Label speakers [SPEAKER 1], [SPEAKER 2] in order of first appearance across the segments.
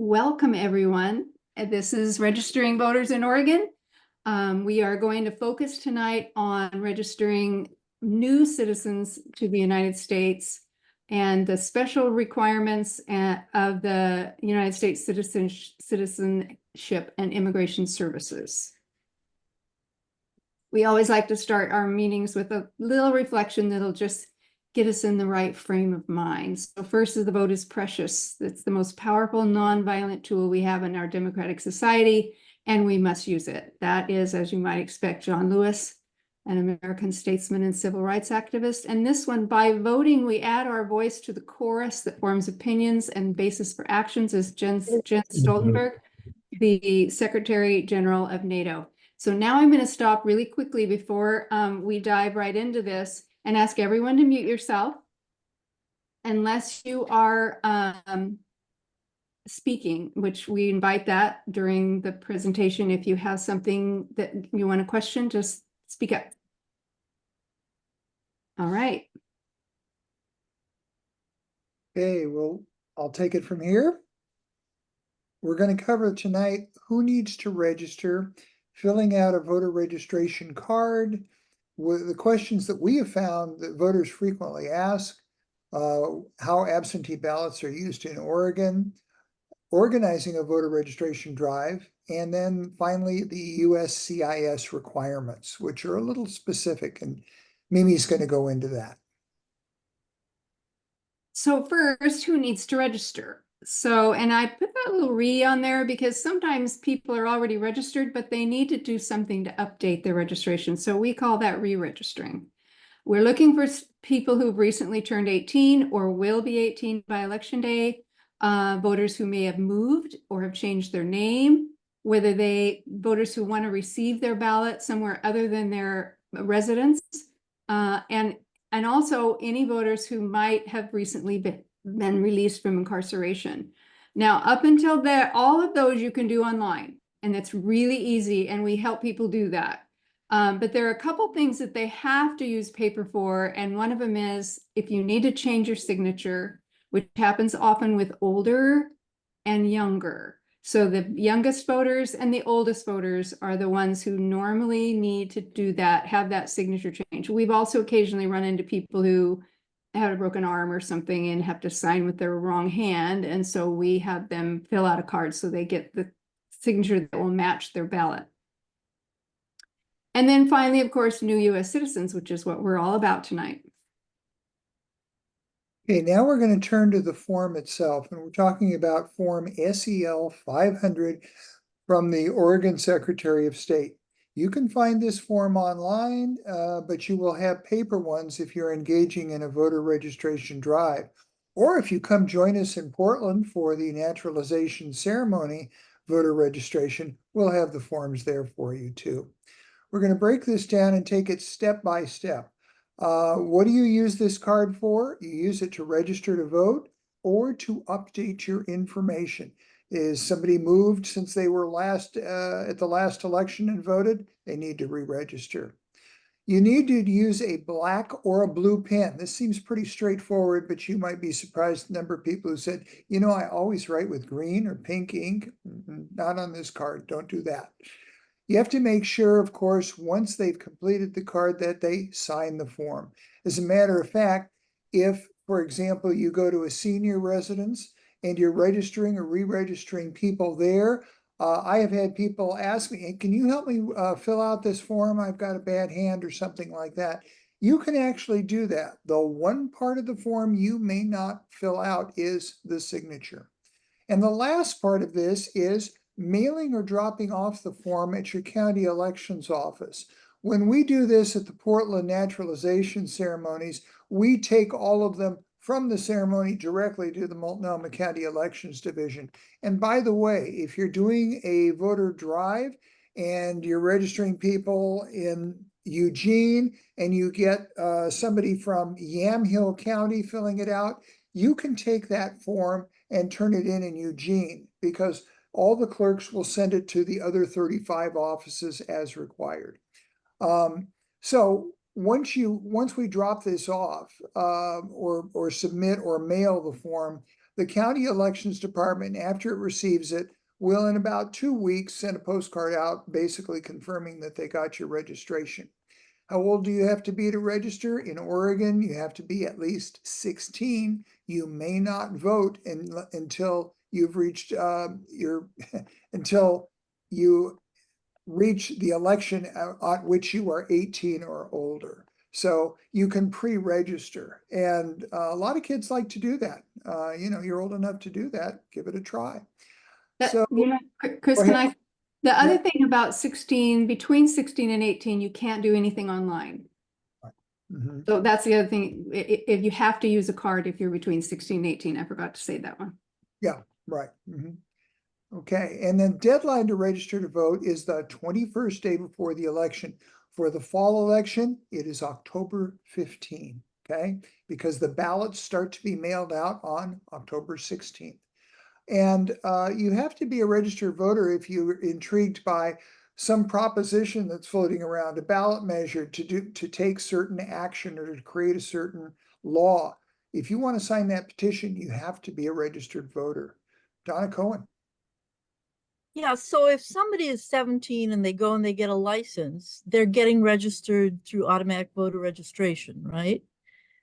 [SPEAKER 1] Welcome, everyone. This is Registering Voters in Oregon. We are going to focus tonight on registering new citizens to the United States and the special requirements of the United States Citizenship and Immigration Services. We always like to start our meetings with a little reflection that'll just get us in the right frame of mind. So first is the vote is precious. It's the most powerful nonviolent tool we have in our democratic society, and we must use it. That is, as you might expect, John Lewis, an American statesman and civil rights activist. And this one, by voting, we add our voice to the chorus that forms opinions and basis for actions, as Jens Stoltenberg, the Secretary General of NATO. So now I'm going to stop really quickly before we dive right into this and ask everyone to mute yourself unless you are speaking, which we invite that during the presentation. If you have something that you want to question, just speak up. All right.
[SPEAKER 2] Okay, well, I'll take it from here. We're going to cover tonight who needs to register, filling out a voter registration card, with the questions that we have found that voters frequently ask, how absentee ballots are used in Oregon, organizing a voter registration drive, and then finally the USCIS requirements, which are a little specific, and Mimi's going to go into that.
[SPEAKER 1] So first, who needs to register? So, and I put that little re on there because sometimes people are already registered, but they need to do something to update their registration. So we call that re-registering. We're looking for people who've recently turned 18 or will be 18 by election day, voters who may have moved or have changed their name, voters who want to receive their ballot somewhere other than their residence, and also any voters who might have recently been released from incarceration. Now, up until all of those you can do online, and it's really easy, and we help people do that. But there are a couple things that they have to use paper for, and one of them is if you need to change your signature, which happens often with older and younger. So the youngest voters and the oldest voters are the ones who normally need to do that, have that signature change. We've also occasionally run into people who had a broken arm or something and have to sign with their wrong hand. And so we have them fill out a card so they get the signature that will match their ballot. And then finally, of course, new US citizens, which is what we're all about tonight.
[SPEAKER 2] Okay, now we're going to turn to the form itself, and we're talking about Form SEL 500 from the Oregon Secretary of State. You can find this form online, but you will have paper ones if you're engaging in a voter registration drive. Or if you come join us in Portland for the naturalization ceremony voter registration, we'll have the forms there for you too. We're going to break this down and take it step by step. What do you use this card for? You use it to register to vote or to update your information. Is somebody moved since they were at the last election and voted? They need to re-register. You need to use a black or a blue pen. This seems pretty straightforward, but you might be surprised the number of people who said, you know, I always write with green or pink ink. Not on this card. Don't do that. You have to make sure, of course, once they've completed the card that they sign the form. As a matter of fact, if, for example, you go to a senior residence and you're registering or re-registering people there, I have had people ask me, hey, can you help me fill out this form? I've got a bad hand or something like that. You can actually do that. The one part of the form you may not fill out is the signature. And the last part of this is mailing or dropping off the form at your county elections office. When we do this at the Portland naturalization ceremonies, we take all of them from the ceremony directly to the Multnomah County Elections Division. And by the way, if you're doing a voter drive and you're registering people in Eugene and you get somebody from Yamhill County filling it out, you can take that form and turn it in Eugene, because all the clerks will send it to the other 35 offices as required. So once we drop this off, or submit or mail the form, the county elections department, after it receives it, will in about 2 weeks send a postcard out basically confirming that they got your registration. How old do you have to be to register? In Oregon, you have to be at least 16. You may not vote until you've reached until you reach the election at which you are 18 or older. So you can pre-register, and a lot of kids like to do that. You're old enough to do that, give it a try. So
[SPEAKER 1] Chris,
[SPEAKER 2] go
[SPEAKER 1] can
[SPEAKER 2] ahead.
[SPEAKER 1] the other
[SPEAKER 2] Yeah.
[SPEAKER 1] thing about 16, between 16 and 18, you can't do anything online.
[SPEAKER 2] Mhm.
[SPEAKER 1] So that's the other thing. If you have to use a card if you're between 16 and 18, I forgot to say that one.
[SPEAKER 2] Yeah, right. Mhm. Okay, and then deadline to register to vote is the 21st day before the election. For the fall election, it is October 15, okay? Because the ballots start to be mailed out on October 16th. And you have to be a registered voter if you're intrigued by some proposition that's floating around, a ballot measure to take certain action or to create a certain law. If you want to sign that petition, you have to be a registered voter. Donna Cohen.
[SPEAKER 3] Yeah, so if somebody is 17 and they go and they get a license, they're getting registered through automatic voter registration, right?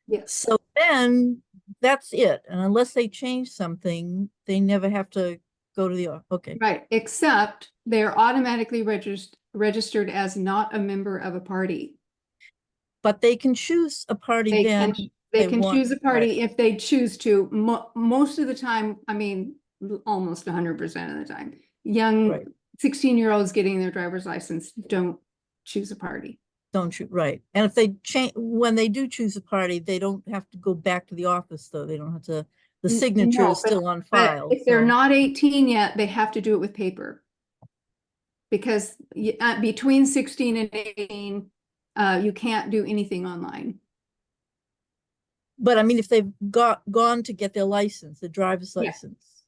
[SPEAKER 1] Yes.
[SPEAKER 3] So then that's it. And unless they change something, they never have to go to the, okay.
[SPEAKER 1] Right, except they're automatically registered as not a member of a party.
[SPEAKER 3] But they can choose a party
[SPEAKER 1] They
[SPEAKER 3] then.
[SPEAKER 1] can they can
[SPEAKER 3] want,
[SPEAKER 1] choose a party if they choose to. Most of the time, I mean, almost 100% of the time, young
[SPEAKER 3] Right.
[SPEAKER 1] 16-year-olds getting their driver's license don't choose a party.
[SPEAKER 3] Don't you? Right. And if they change, when they do choose a party, they don't have to go back to the office, though. They don't have to, the signature
[SPEAKER 1] No,
[SPEAKER 3] is still on
[SPEAKER 1] but
[SPEAKER 3] file.
[SPEAKER 1] if they're not 18 yet, they have to do it with paper. Because between 16 and 18, you can't do anything online.
[SPEAKER 3] But I mean, if they've gone to get their license, the driver's
[SPEAKER 1] Yeah.
[SPEAKER 3] license,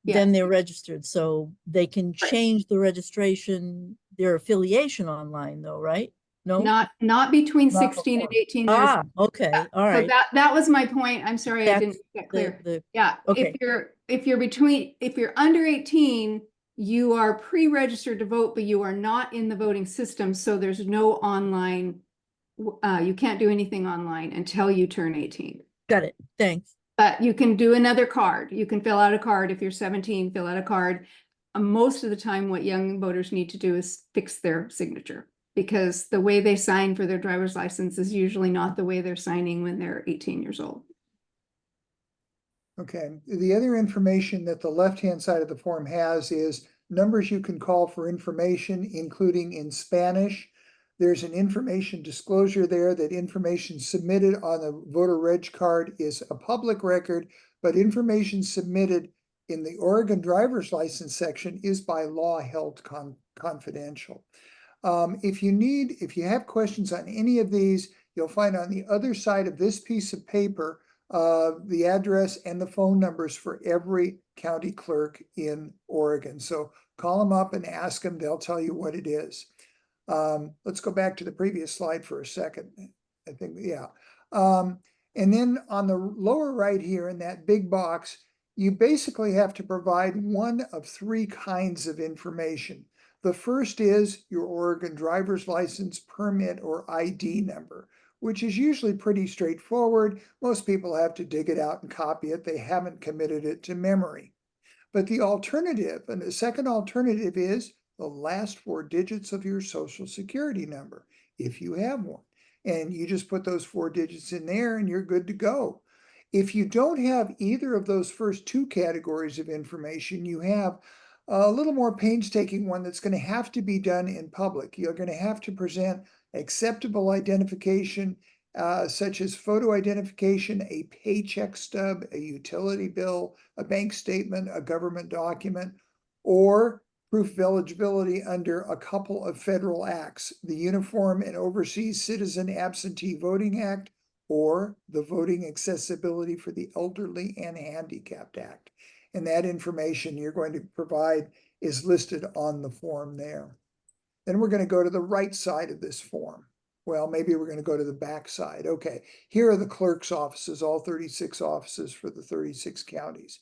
[SPEAKER 1] Yeah.
[SPEAKER 3] then they're registered. So they can
[SPEAKER 1] Right.
[SPEAKER 3] change the registration, their affiliation online, though, right? No,
[SPEAKER 1] Not between
[SPEAKER 3] Not
[SPEAKER 1] 16 and
[SPEAKER 3] before.
[SPEAKER 1] 18 years.
[SPEAKER 3] Okay, all
[SPEAKER 1] So
[SPEAKER 3] right.
[SPEAKER 1] that was my point. I'm sorry I
[SPEAKER 3] That's
[SPEAKER 1] didn't make that clear. Yeah,
[SPEAKER 3] okay.
[SPEAKER 1] if you're under 18, you are pre-registered to vote, but you are not in the voting system, so there's no online. You can't do anything online until you turn 18.
[SPEAKER 3] Got it. Thanks.
[SPEAKER 1] But you can do another card. You can fill out a card. If you're 17, fill out a card. Most of the time, what young voters need to do is fix their signature, because the way they sign for their driver's license is usually not the way they're signing when they're 18 years old.
[SPEAKER 2] Okay, the other information that the left-hand side of the form has is numbers you can call for information, including in Spanish. There's an information disclosure there that information submitted on the voter reg card is a public record, but information submitted in the Oregon driver's license section is by law held confidential. If you have questions on any of these, you'll find on the other side of this piece of paper the address and the phone numbers for every county clerk in Oregon. So call them up and ask them, they'll tell you what it is. Let's go back to the previous slide for a second. I think, yeah. And then on the lower right here in that big box, you basically have to provide one of three kinds of information. The first is your Oregon driver's license, permit, or ID number, which is usually pretty straightforward. Most people have to dig it out and copy it. They haven't committed it to memory. But the alternative, and the second alternative, is the last four digits of your social security number, if you have one. And you just put those four digits in there and you're good to go. If you don't have either of those first two categories of information, you have a little more painstaking one that's going to have to be done in public. You're going to have to present acceptable identification, such as photo identification, a paycheck stub, a utility bill, a bank statement, a government document, or proof of eligibility under a couple of federal acts, the Uniform and Overseas Citizen Absentee Voting Act, or the Voting Accessibility for the Elderly and Handicapped Act. And that information you're going to provide is listed on the form there. Then we're going to go to the right side of this form. Well, maybe we're gonna go to the back side. Okay, here are the clerk's offices, all 36 offices for the 36 counties.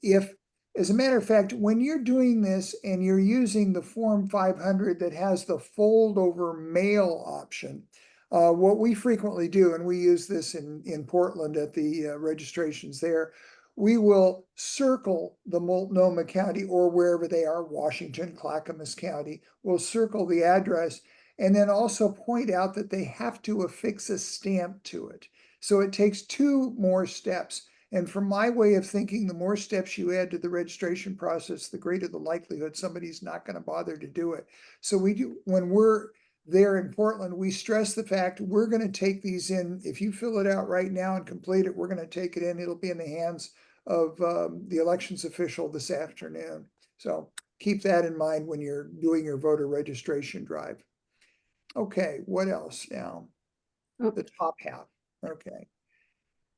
[SPEAKER 2] If, as a matter of fact, when you're doing this and you're using the Form 500 that has the fold over mail option, what we frequently do, and we use this in Portland at the registrations there, we will circle the Multnomah County or wherever they are, Washington, Clackamas County, we'll circle the address and then also point out that they have to affix a stamp to it. So it takes 2 more steps. And from my way of thinking, the more steps you add to the registration process, the greater the likelihood somebody's not going to bother to do it. So we do, when we're there in Portland, we stress the fact we're going to take these in. If you fill it out right now and complete it, we're going to take it in. It'll be in the hands of the elections official this afternoon. So keep that in mind when you're doing your voter registration drive. Okay, what else now?
[SPEAKER 1] Oh,
[SPEAKER 2] The top half. Okay.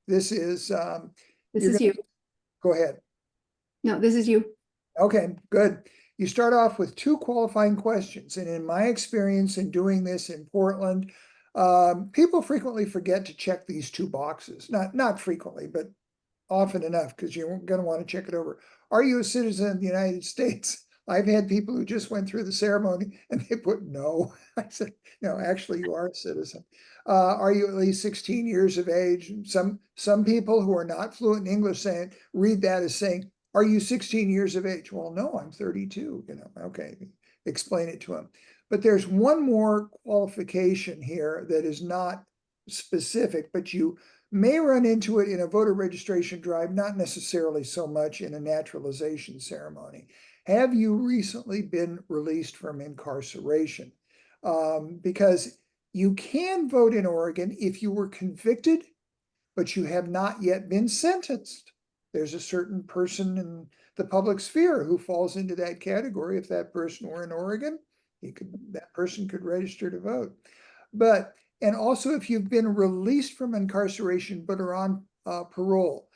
[SPEAKER 2] This is
[SPEAKER 1] this
[SPEAKER 2] you're
[SPEAKER 1] is you.
[SPEAKER 2] go ahead.
[SPEAKER 1] No, this is you.
[SPEAKER 2] Okay, good. You start off with 2 qualifying questions. And in my experience in doing this in Portland, people frequently forget to check these 2 boxes. Not frequently, but often enough, because you're going to want to check it over. Are you a citizen of the United States? I've had people who just went through the ceremony and they put no. I said, no, actually you are a citizen. Are you at least 16 years of age? Some people who are not fluent in English read that as saying, are you 16 years of age? Well, no, I'm 32, okay, explain it to them. But there's one more qualification here that is not specific, but you may run into it in a voter registration drive, not necessarily so much in a naturalization ceremony. Have you recently been released from incarceration? Because you can vote in Oregon if you were convicted, but you have not yet been sentenced. There's a certain person in the public sphere who falls into that category. If that person were in Oregon, that person could register to vote. And also if you've been released from incarceration but are on parole.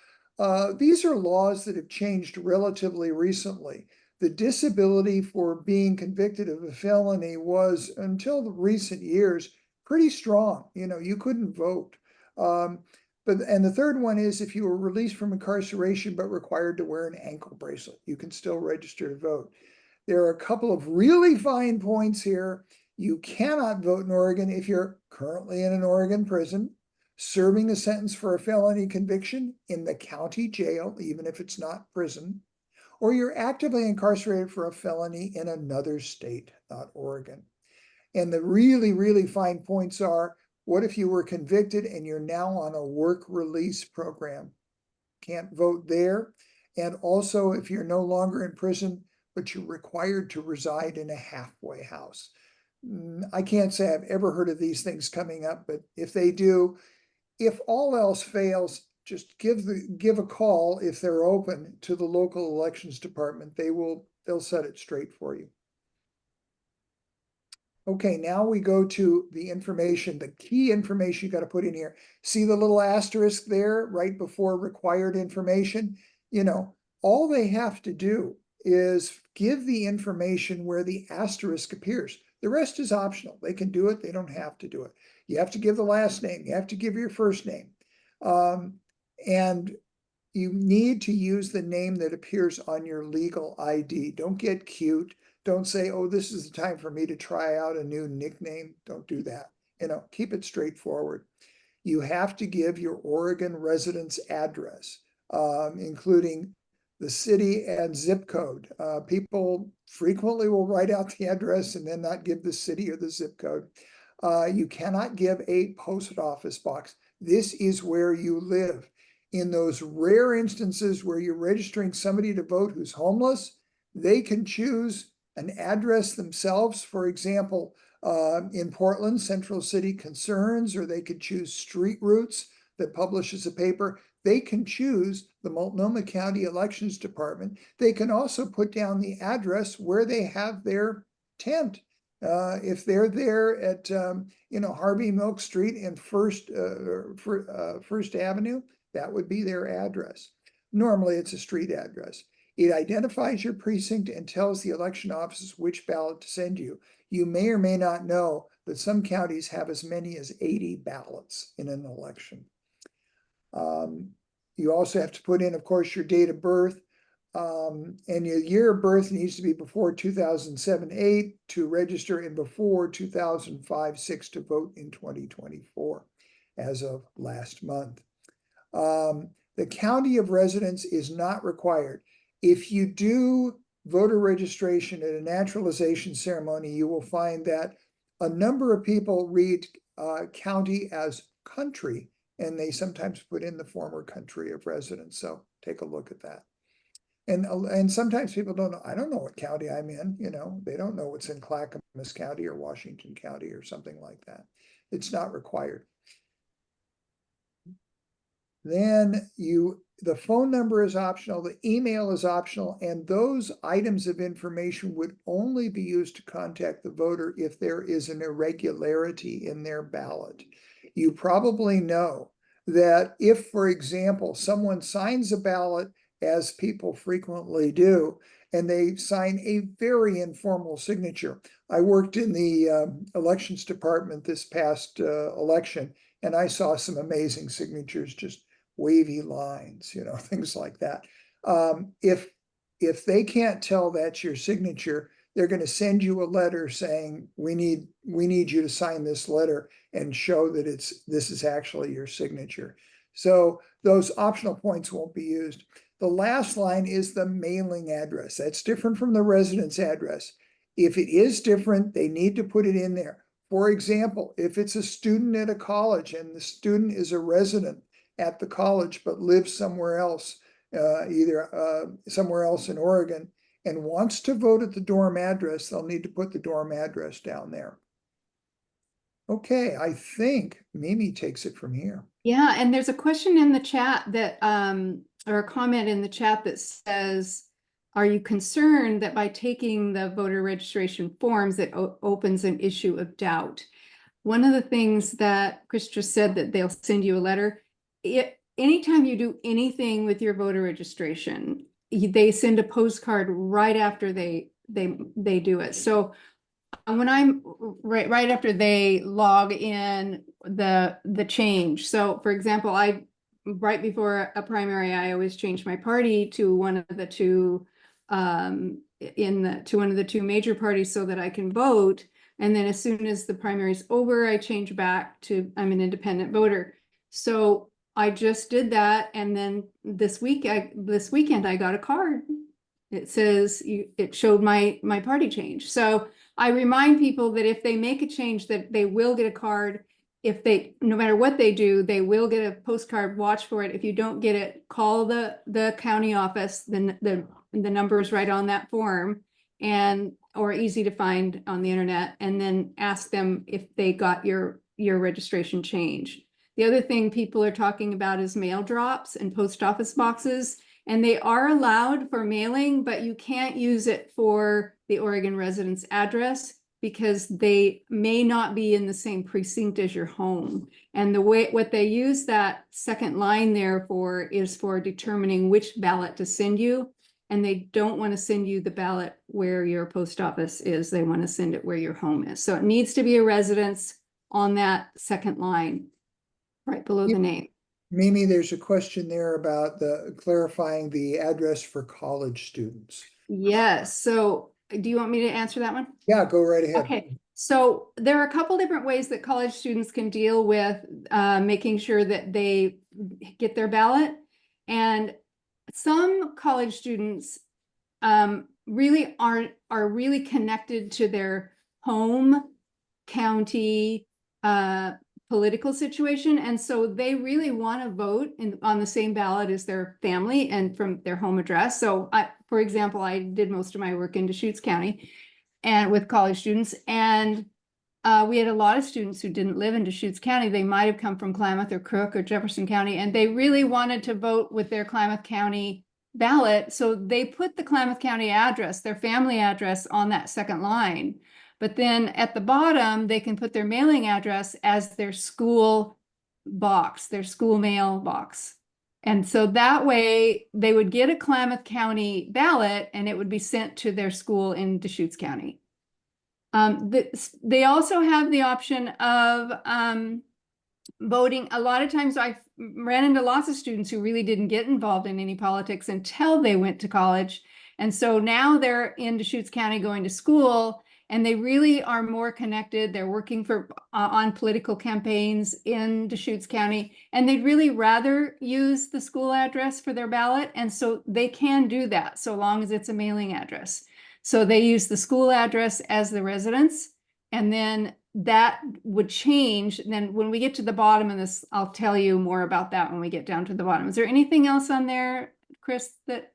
[SPEAKER 2] These are laws that have changed relatively recently. The disability for being convicted of a felony was, until the recent years, pretty strong. You couldn't vote. And the third one is if you were released from incarceration but required to wear an ankle bracelet, you can still register to vote. There are a couple of really fine points here. You cannot vote in Oregon if you're currently in an Oregon prison, serving a sentence for a felony conviction in the county jail, even if it's not prison, or you're actively incarcerated for a felony in another state, not Oregon. And the really, really fine points are, what if you were convicted and you're now on a work release program? Can't vote there. And also, if you're no longer in prison, but you're required to reside in a halfway house. I can't say I've ever heard of these things coming up, but if they do, if all else fails, just give a call if they're open to the local elections department. They'll set it straight for you. Okay, now we go to the information, the key information you got to put in here. See the little asterisk there right before required information? All they have to do is give the information where the asterisk appears. The rest is optional. They can do it. They don't have to do it. You have to give the last name. You have to give your first name. And you need to use the name that appears on your legal ID. Don't get cute. Don't say, oh, this is the time for me to try out a new nickname. Don't do that. Keep it straightforward. You have to give your Oregon residence address, including the city and zip code. People frequently will write out the address and then not give the city or the zip code. You cannot give a post office box. This is where you live. In those rare instances where you're registering somebody to vote who's homeless, they can choose an address themselves. For example, in Portland, Central City Concerns, or they could choose Street Roots that publishes a paper. They can choose the Multnomah County Elections Department. They can also put down the address where they have their tent. If they're there at Harvey Milk Street and First Avenue, that would be their address. Normally, it's a street address. It identifies your precinct and tells the election offices which ballot to send you. You may or may not know but some counties have as many as 80 ballots in an election. You also have to put in, of course, your date of birth. And your year of birth needs to be before 2007-8 to register and before 2005-6 to vote in 2024 as of last month. The county of residence is not required. If you do voter registration at a naturalization ceremony, you will find that a number of people read county as country, and they sometimes put in the former country of residence. So take a look at that. And sometimes people don't know, I don't know what county I'm in, you know, they don't know what's in Clackamas County or Washington County or something like that. It's not required. Then the phone number is optional, the email is optional, and those items of information would only be used to contact the voter if there is an irregularity in their ballot. You probably know that if, for example, someone signs a ballot, as people frequently do, and they sign a very informal signature. I worked in the elections department this past election, and I saw some amazing signatures, just wavy lines, you know, things like that. If they can't tell that's your signature, they're going to send you a letter saying, we need you to sign this letter and show that this is actually your signature. So those optional points won't be used. The last line is the mailing address. That's different from the residence address. If it is different, they need to put it in there. For example, if it's a student at a college and the student is a resident at the college but lives somewhere else, either somewhere else in Oregon, and wants to vote at the dorm address, they'll need to put the dorm address down there. Okay, I think Mimi takes it from here.
[SPEAKER 1] Yeah, and there's a question in the chat that, or a comment in the chat that says, are you concerned that by taking the voter registration forms, it opens an issue of doubt? One of the things that Chris just said, that they'll send you a letter. Anytime you do anything with your voter registration, they send a postcard right after they do it. So when I'm right after they log in the change. So for example, right before a primary, I always change my party to one of the two to one of the two major parties so that I can vote. And then as soon as the primary is over, I change back to I'm an independent voter. So I just did that, and then this weekend I got a card. It says it showed my party change. So I remind people that if they make a change, that they will get a card. If no matter what they do, they will get a postcard. Watch for it. If you don't get it, call the county office. Then the number is right on that form, or easy to find on the internet, and then ask them if they got your registration change. The other thing people are talking about is mail drops and post office boxes, and they are allowed for mailing, but you can't use it for the Oregon residence address because they may not be in the same precinct as your home. And what they use that second line there for is for determining which ballot to send you. And they don't want to send you the ballot where your post office is. They want to send it where your home is. So it needs to be a residence on that second line, right below the name.
[SPEAKER 2] Mimi, there's a question there about clarifying the address for college students.
[SPEAKER 1] Yes. So do you want me to answer that one?
[SPEAKER 2] Yeah, go right ahead.
[SPEAKER 1] Okay. So there are a couple different ways that college students can deal with making sure that they get their ballot. And some college students really are really connected to their home county political situation, and so they really want to vote on the same ballot as their family and from their home address. So for example, I did most of my work in Deschutes County and with college students, and we had a lot of students who didn't live in Deschutes County. They might have come from Klamath or Crook or Jefferson County, and they really wanted to vote with their Klamath County ballot. So they put the Klamath County address, their family address, on that second line. But then at the bottom, they can put their mailing address as their school box, their school mail box. And so that way they would get a Klamath County ballot and it would be sent to their school in Deschutes County. They also have the option of voting. A lot of times I ran into lots of students who really didn't get involved in any politics until they went to college. And so now they're in Deschutes County going to school, and they really are more connected. They're working for on political campaigns in Deschutes County, and they'd really rather use the school address for their ballot. And so they can do that so long as it's a mailing address. So they use the school address as the residence, and then that would change. And then when we get to the bottom of this, I'll tell you more about that when we get down to the bottom. Is there anything else on there, Chris, that?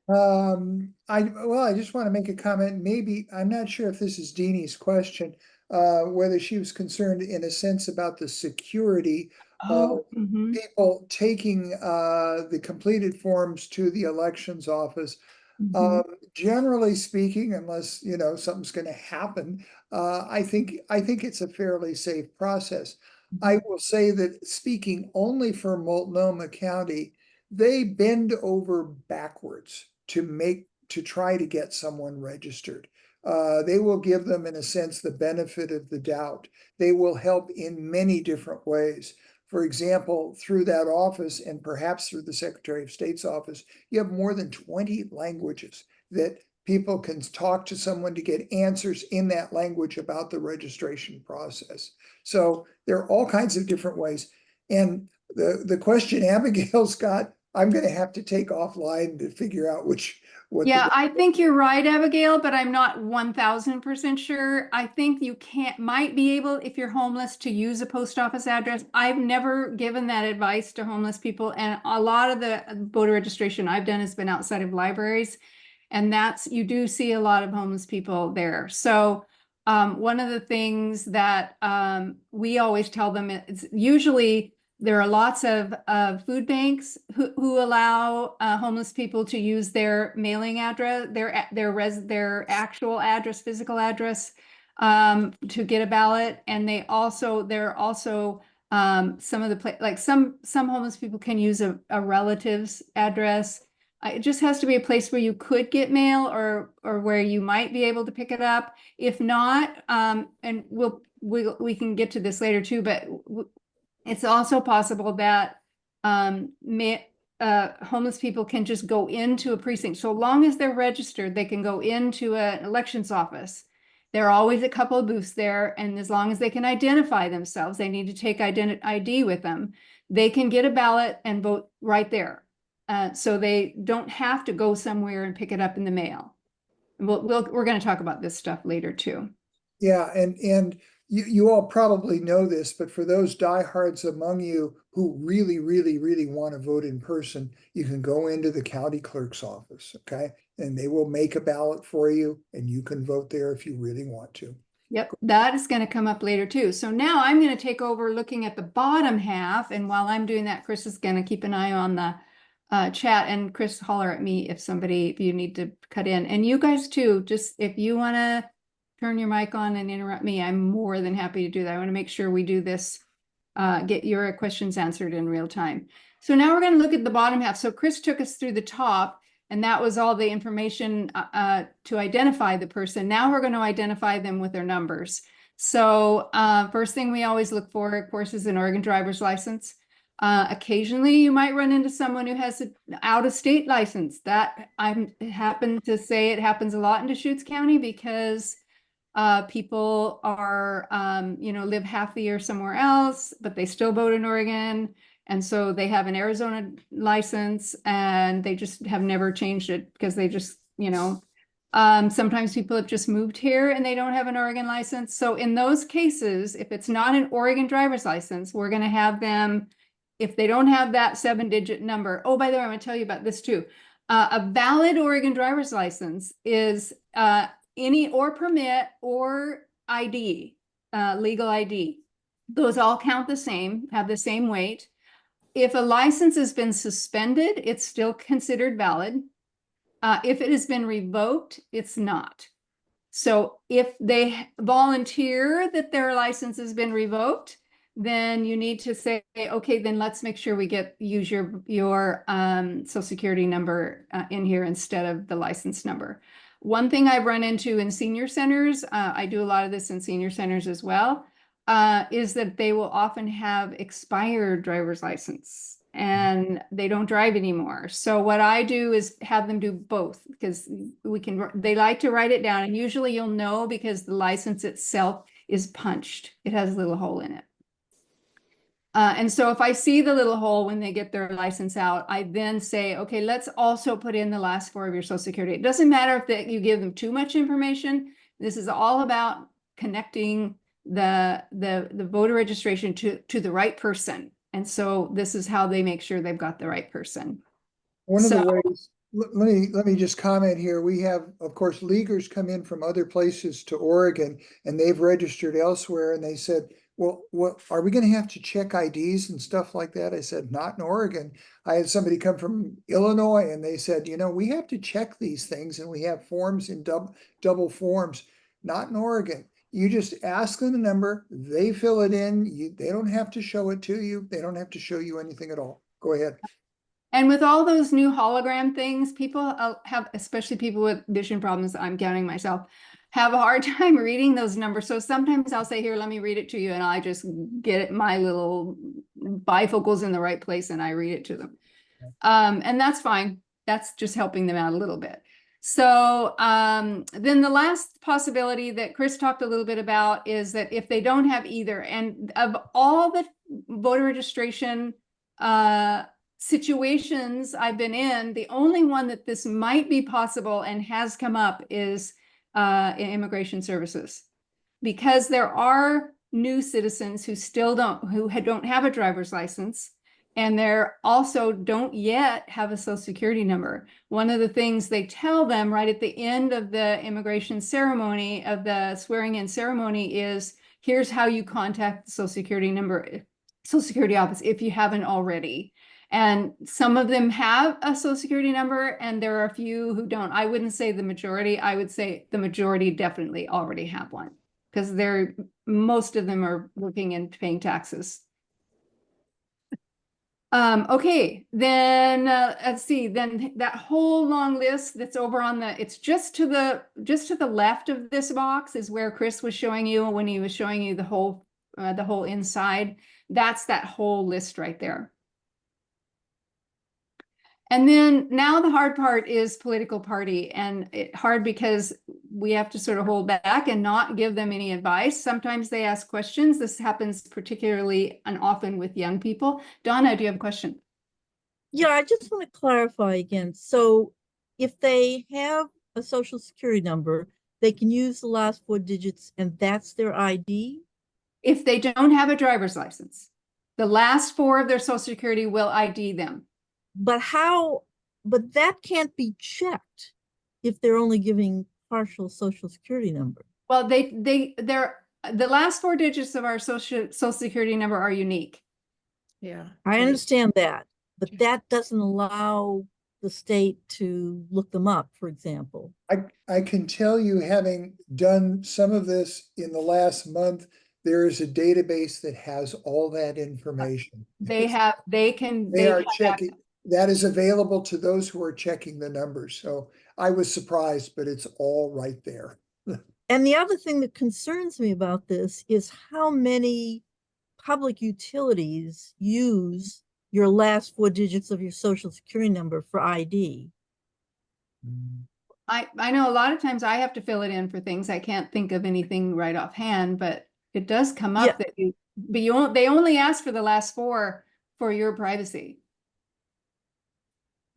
[SPEAKER 2] I just want to make a comment. Maybe, I'm not sure if this is Deanie's question, whether she was concerned in a sense about the security of
[SPEAKER 1] Mhm.
[SPEAKER 2] people taking, the completed forms to the elections office.
[SPEAKER 1] Mhm.
[SPEAKER 2] Generally speaking, unless, you know, something's gonna happen, I think it's a fairly safe process. I will say that speaking only for Multnomah County, they bend over backwards to try to get someone registered. They will give them, in a sense, the benefit of the doubt. They will help in many different ways. For example, through that office and perhaps through the Secretary of State's office, you have more than 20 languages that people can talk to someone to get answers in that language about the registration process. So there are all kinds of different ways. And the question Abigail's got, I'm going to have to take offline to figure out what
[SPEAKER 1] Yeah,
[SPEAKER 2] the.
[SPEAKER 1] I think you're right, Abigail, but I'm not 1000% sure. I think you might be able, if you're homeless, to use a post office address. I've never given that advice to homeless people, and a lot of the voter registration I've done has been outside of libraries, and you do see a lot of homeless people there. So one of the things that we always tell them is usually there are lots of food banks who allow homeless people to use their mailing address, their actual address, physical address, to get a ballot. And there are also some of the like some homeless people can use a relative's address. It just has to be a place where you could get mail, or where you might be able to pick it up. If not, and we can get to this later too, but it's also possible that homeless people can just go into a precinct. So long as they're registered, they can go into an elections office. There are always a couple of booths there, and as long as they can identify themselves, they need to take ID with them. They can get a ballot and vote right there. So they don't have to go somewhere and pick it up in the mail. We're going to talk about this stuff later too.
[SPEAKER 2] Yeah, and you all probably know this, but for those diehards among you who really, really, really want to vote in person, you can go into the county clerk's office, okay? And they will make a ballot for you, and you can vote there if you really want to.
[SPEAKER 1] Yep, that is going to come up later too. So now I'm going to take over looking at the bottom half. And while I'm doing that, Chris is going to keep an eye on the chat. And Chris, holler at me if you need to cut in. And you guys too, just if you want to turn your mic on and interrupt me, I'm more than happy to do that. I want to make sure we do this, get your questions answered in real time. So now we're going to look at the bottom half. So Chris took us through the top, and that was all the information to identify the person. Now we're going to identify them with their numbers. So first thing we always look for, of course, is an Oregon driver's license. Occasionally you might run into someone who has an out-of-state license. That I happen to say it happens a lot in Deschutes County because people are, live half the year somewhere else, but they still vote in Oregon. And so they have an Arizona license and they just have never changed it because they just, sometimes people have just moved here and they don't have an Oregon license. So in those cases, if it's not an Oregon driver's license, we're going to have them, if they don't have that 7-digit number. Oh, by the way, I'm going to tell you about this too. A valid Oregon driver's license is any or permit or ID, legal ID. Those all count the same, have the same weight. If a license has been suspended, it's still considered valid. If it has been revoked, it's not. So if they volunteer that their license has been revoked, then you need to say, okay, then let's make sure we use your Social Security number in here instead of the license number. One thing I've run into in senior centers, I do a lot of this in senior centers as well, is that they will often have expired driver's license and they don't drive anymore. So what I do is have them do both, because they like to write it down, and usually you'll know because the license itself is punched. It has a little hole in it. And so if I see the little hole when they get their license out, I then say, okay, let's also put in the last 4 of your social security. It doesn't matter if you give them too much information. This is all about connecting the voter registration to the right person. And so this is how they make sure they've got the right person.
[SPEAKER 2] One of the
[SPEAKER 1] So-
[SPEAKER 2] ways, let me just comment here. We have, of course, leaguers come in from other places to Oregon and they've registered elsewhere, and they said, well, what are we going to have to check IDs and stuff like that? I said, not in Oregon. I had somebody come from Illinois and they said, you know, we have to check these things and we have forms in double forms. Not in Oregon. You just ask them the number, they fill it in. They don't have to show it to you. They don't have to show you anything at all. Go ahead.
[SPEAKER 1] And with all those new hologram things, people have, especially people with vision problems, I'm counting myself, have a hard time reading those numbers. So sometimes I'll say, here, let me read it to you. And I just get my little bifocals in the right place and I read it to them. And that's fine. That's just helping them out a little bit. So then the last possibility that Chris talked a little bit about is that if they don't have either, and of all the voter registration situations I've been in, the only one that this might be possible and has come up is in immigration services, because there are new citizens who don't have a driver's license, and they're also don't yet have a social security number. One of the things they tell them right at the end of the immigration ceremony, of the swearing in ceremony, is here's how you contact the social security office if you haven't already. And some of them have a social security number, and there are a few who don't. I wouldn't say the majority. I would say the majority definitely already have one, because most of them are working and paying taxes. Okay, then let's see. Then that whole long list that's over on it's just to the left of this box is where Chris was showing you when he was showing you the whole inside. That's that whole list right there. And then now the hard part is political party, and hard because we have to sort of hold back and not give them any advice. Sometimes they ask questions. This happens particularly and often with young people. Donna, do you have a question?
[SPEAKER 3] Yeah, I just want to clarify again. So if they have a social security number, they can use the last 4 digits and that's their ID?
[SPEAKER 1] If they don't have a driver's license, the last 4 of their social security will ID them.
[SPEAKER 3] But that can't be checked if they're only giving partial social security number.
[SPEAKER 1] Well, the last 4 digits of our social security number are unique.
[SPEAKER 4] Yeah.
[SPEAKER 3] I understand that, but that doesn't allow the state to look them up, for example.
[SPEAKER 2] I can tell you, having done some of this in the last month, there is a database that has all that information.
[SPEAKER 1] They are
[SPEAKER 2] checking. That is available to those who are checking the numbers. So I was surprised, but it's all right there.
[SPEAKER 3] And the other thing that concerns me about this is how many public utilities use your last 4 digits of your social security number for ID.
[SPEAKER 1] I know a lot of times I have to fill it in for things. I can't think of anything right offhand, but it does come up that they only ask for the last 4 for your privacy.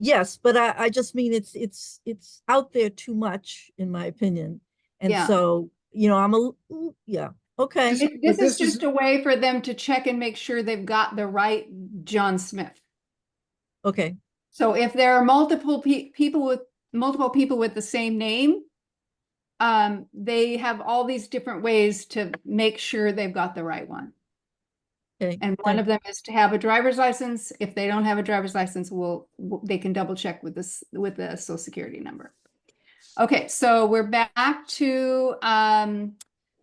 [SPEAKER 3] Yes, but I just mean it's out there too much, in my opinion. And so, I'm okay.
[SPEAKER 1] This is just a way for them to check and make sure they've got the right John Smith.
[SPEAKER 3] Okay.
[SPEAKER 1] So if there are multiple people with the same name, they have all these different ways to make sure they've got the right one.
[SPEAKER 3] Okay.
[SPEAKER 1] And one of them is to have a driver's license. If they don't have a driver's license, they can double check with the social security number. Okay, so we're back to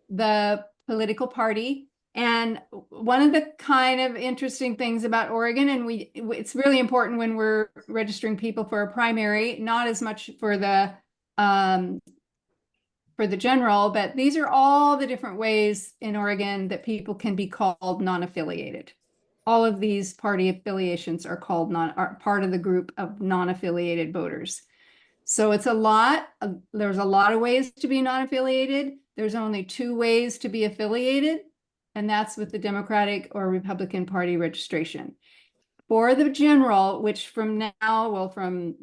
[SPEAKER 1] the political party. And one of the kind of interesting things about Oregon, and it's really important when we're registering people for a primary, not as much for the for the general, but these are all the different ways in Oregon that people can be called non-affiliated. All of these party affiliations are called are part of the group of non-affiliated voters. So it's a lot. There's a lot of ways to be non-affiliated. There's only 2 ways to be affiliated, and that's with the Democratic or Republican Party registration. For the general, which from now, well, from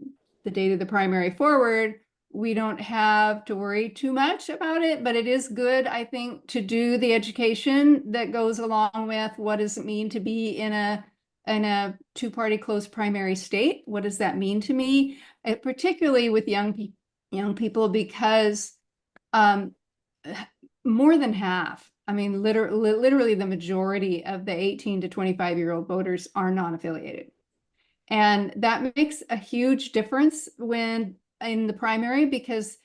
[SPEAKER 1] the date of the primary forward, we don't have to worry too much about it, but it is good, I think, to do the education that goes along with what does it mean to be in a 2-party closed primary state? What does that mean to me? Particularly with young people, because more than half, I mean, literally the majority of the 18 to 25-year-old voters are non-affiliated. And that makes a huge difference when in the primary, because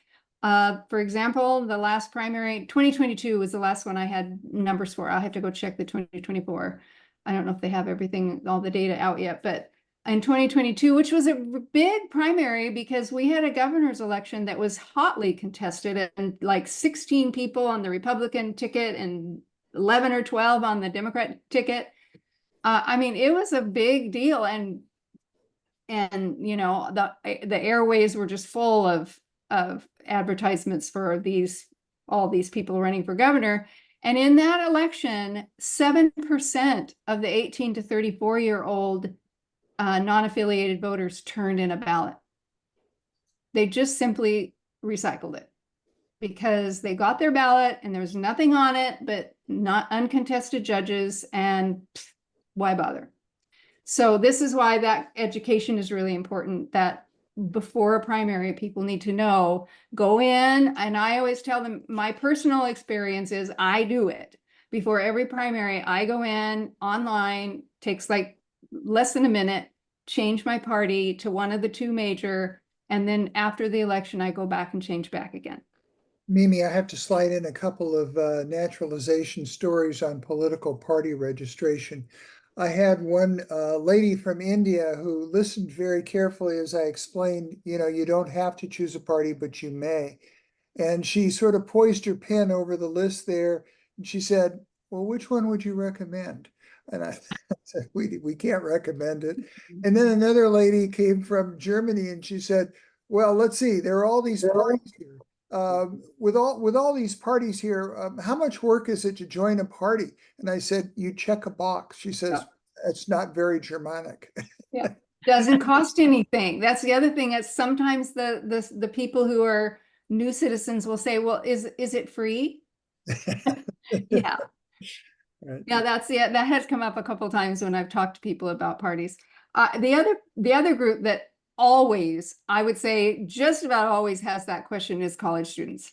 [SPEAKER 1] for example, the last primary, 2022 was the last one I had numbers for. I'll have to go check the 2024. I don't know if they have everything, all the data out yet, but in 2022, which was a big primary because we had a governor's election that was hotly contested, and like 16 people on the Republican ticket and 11 or 12 on the Democrat ticket. I mean, it was a big deal, and you know, the airways were just full of advertisements for all these people running for governor. And in that election, 7% of the 18 to 34-year-old non-affiliated voters turned in a ballot. They just simply recycled it because they got their ballot and there was nothing on it but not uncontested judges, and why bother? So this is why that education is really important, that before a primary, people need to know, go in, and I always tell them, my personal experience is I do it. Before every primary, I go in online, takes like less than a minute, change my party to one of the 2 major, and then after the election, I go back and change back again.
[SPEAKER 2] Mimi, I have to slide in a couple of naturalization stories on political party registration. I had one lady from India who listened very carefully as I explained, you know, you don't have to choose a party, but you may. And she sort of poised her pen over the list there, and she said, well, which one would you recommend? And I said, we can't recommend it. And then another lady came from Germany and she said, well, let's see, there are all these parties here. With all these parties here, how much work is it to join a party? And I said, you check a box. She says, it's not very Germanic.
[SPEAKER 1] Yeah, doesn't cost anything. That's the other thing. Is sometimes the people who are new citizens will say, well, is it free? Yeah.
[SPEAKER 2] Right.
[SPEAKER 1] Yeah, that has come up a couple of times when I've talked to people about parties. The other group that always, I would say just about always has that question is college students.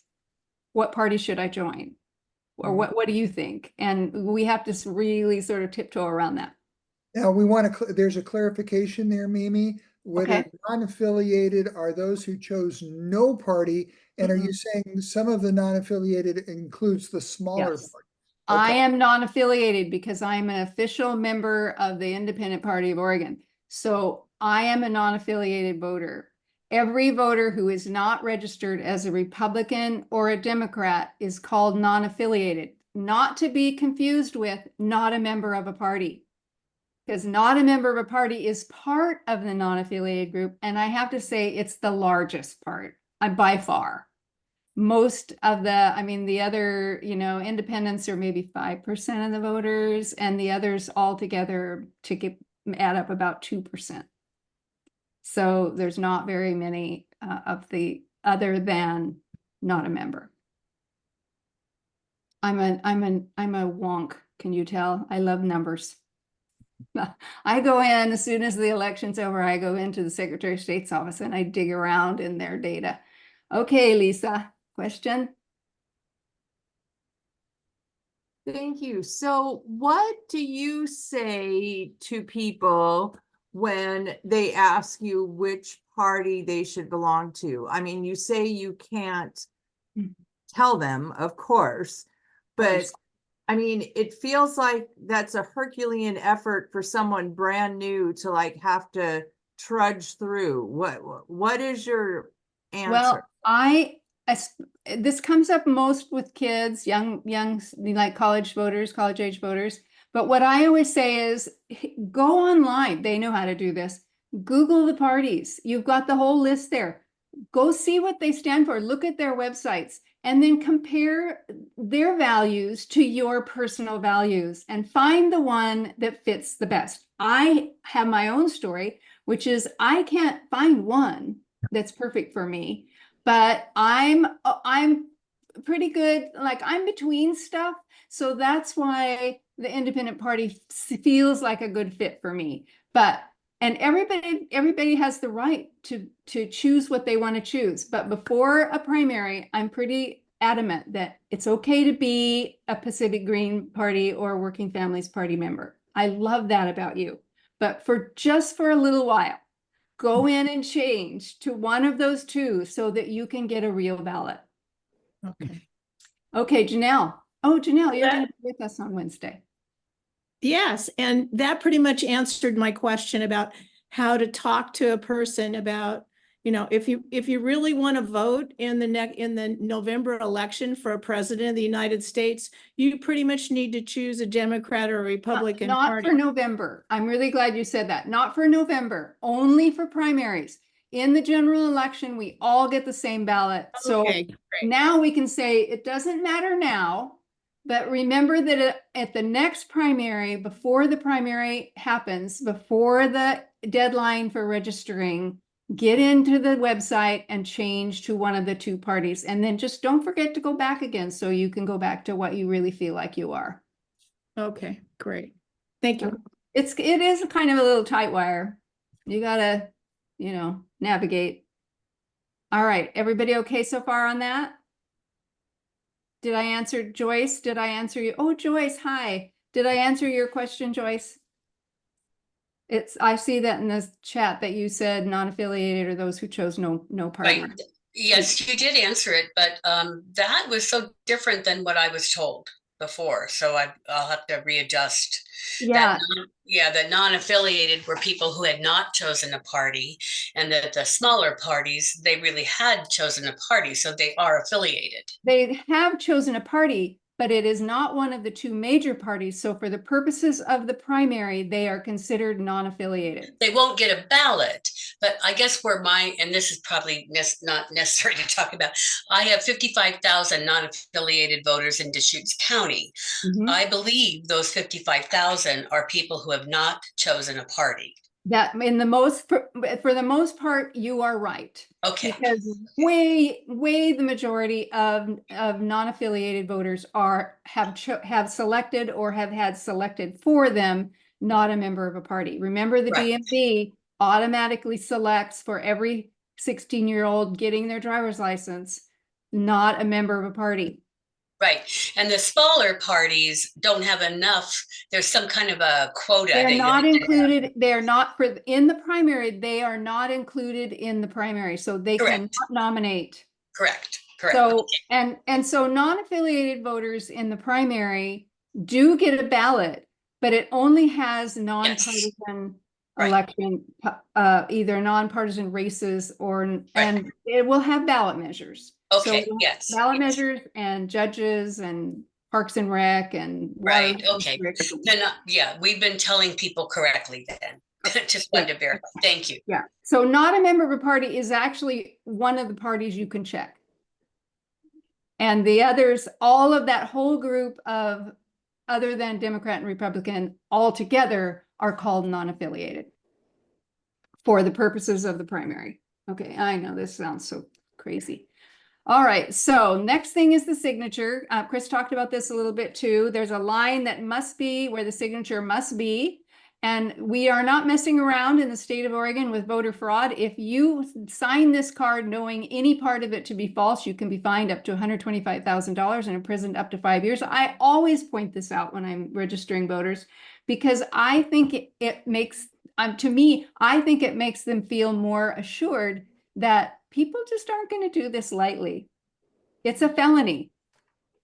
[SPEAKER 1] What party should I join? Or what do you think? And we have to really sort of tiptoe around that.
[SPEAKER 2] Now we want to, there's a clarification there, Mimi. Whether
[SPEAKER 1] Okay.
[SPEAKER 2] non-affiliated are those who chose no party, and are you saying some of the non-affiliated includes the smaller
[SPEAKER 1] Yes.
[SPEAKER 2] party?
[SPEAKER 1] I
[SPEAKER 2] Okay.
[SPEAKER 1] am non-affiliated because I'm an official member of the Independent Party of Oregon. So I am a non-affiliated voter. Every voter who is not registered as a Republican or a Democrat is called non-affiliated, not to be confused with not a member of a party. Because not a member of a party is part of the non-affiliated group. And I have to say it's the largest part by far. Most of the other, independents are maybe 5% of the voters, and the others altogether add up about 2%. So there's not very many of the other than not a member. I'm a wonk. Can you tell? I love numbers. I go in as soon as the election's over, I go into the Secretary of State's office and I dig around in their data. Okay, Lisa, question?
[SPEAKER 4] Thank you. So what do you say to people when they ask you which party they should belong to? I mean, you say you can't tell them, of course, but I mean, it feels like that's a Herculean effort for someone brand new to like have to trudge through. What is your answer?
[SPEAKER 1] Well, this comes up most with kids, young, like college voters, college age voters. But what I always say is go online. They know how to do this. Google the parties. You've got the whole list there. Go see what they stand for. Look at their websites and then compare their values to your personal values and find the one that fits the best. I have my own story, which is I can't find one that's perfect for me, but I'm pretty good. Like I'm between stuff. So that's why the independent party feels like a good fit for me. But and everybody has the right to choose what they want to choose. But before a primary, I'm pretty adamant that it's okay to be a Pacific Green Party or Working Families Party member. I love that about you. But for just for a little while, go in and change to one of those two so that you can get a real ballot.
[SPEAKER 5] Okay.
[SPEAKER 1] Okay, Janelle. Oh, Janelle, you're
[SPEAKER 5] That-
[SPEAKER 1] going to be with us on Wednesday.
[SPEAKER 5] Yes, and that pretty much answered my question about how to talk to a person about, if you really want to vote in the November election for a president of the United States, you pretty much need to choose a Democrat or a Republican
[SPEAKER 1] Not
[SPEAKER 5] party.
[SPEAKER 1] for November. I'm really glad you said that. Not for November, only for primaries. In the general election, we all get the same ballot. So
[SPEAKER 5] Okay, great.
[SPEAKER 1] now we can say it doesn't matter now, but remember that at the next primary, before the primary happens, before the deadline for registering, get into the website and change to one of the two parties. And then just don't forget to go back again so you can go back to what you really feel like you are.
[SPEAKER 5] Okay, great. Thank you.
[SPEAKER 1] It is kind of a little tight wire. You gotta, navigate. All right, everybody okay so far on that? Did I answer Joyce? Did I answer you? Oh, Joyce, hi. Did I answer your question, Joyce? I see that in the chat that you said non-affiliated or those who chose no party.
[SPEAKER 6] Right. Yes, you did answer it, but that was so different than what I was told before. So I'll have to readjust.
[SPEAKER 1] Yeah,
[SPEAKER 6] The non-affiliated were people who had not chosen a party, and the smaller parties, they really had chosen a party, so they are affiliated.
[SPEAKER 1] they have chosen a party, but it is not one of the two major parties. So for the purposes of the primary, they are considered non-affiliated.
[SPEAKER 6] They won't get a ballot, but I guess and this is probably not necessary to talk about, I have 55,000 non-affiliated voters in Deschutes County.
[SPEAKER 1] Mhm.
[SPEAKER 6] I believe those 55,000 are people who have not chosen a party.
[SPEAKER 1] That for the most part, you are right.
[SPEAKER 6] Okay.
[SPEAKER 1] Because way the majority of non-affiliated voters have selected or have had selected for them not a member of a party. Remember, the
[SPEAKER 6] Right.
[SPEAKER 1] DMV automatically selects for every 16-year-old getting their driver's license, not a member of a party.
[SPEAKER 6] Right. And the smaller parties don't have enough. There's some kind of a quota.
[SPEAKER 1] They're
[SPEAKER 6] that
[SPEAKER 1] not
[SPEAKER 6] you
[SPEAKER 1] included. They're not in the primary. They are not included in the primary, so they
[SPEAKER 6] Correct.
[SPEAKER 1] cannot nominate.
[SPEAKER 6] Correct.
[SPEAKER 1] So, and so non-affiliated voters in the primary do get a ballot, but it only has nonpartisan
[SPEAKER 6] Right.
[SPEAKER 1] election, either nonpartisan races and it will have ballot measures.
[SPEAKER 6] Okay,
[SPEAKER 1] So
[SPEAKER 6] yes.
[SPEAKER 1] ballot
[SPEAKER 6] yes.
[SPEAKER 1] measures and judges and Parks and Rec and
[SPEAKER 6] Right,
[SPEAKER 1] water
[SPEAKER 6] okay.
[SPEAKER 1] districts.
[SPEAKER 6] Then, we've been telling people correctly then. Just wanted to verify. Thank you.
[SPEAKER 1] Yeah. So not a member of a party is actually one of the parties you can check. And the others, all of that whole group of other than Democrat and Republican altogether are called non-affiliated for the purposes of the primary. Okay, I know this sounds so crazy. All right, so next thing is the signature. Chris talked about this a little bit too. There's a line that must be where the signature must be. And we are not messing around in the state of Oregon with voter fraud. If you sign this card knowing any part of it to be false, you can be fined up to $125,000 and imprisoned up to 5 years. I always point this out when I'm registering voters because I think it makes, to me, I think it makes them feel more assured that people just aren't going to do this lightly. It's a felony.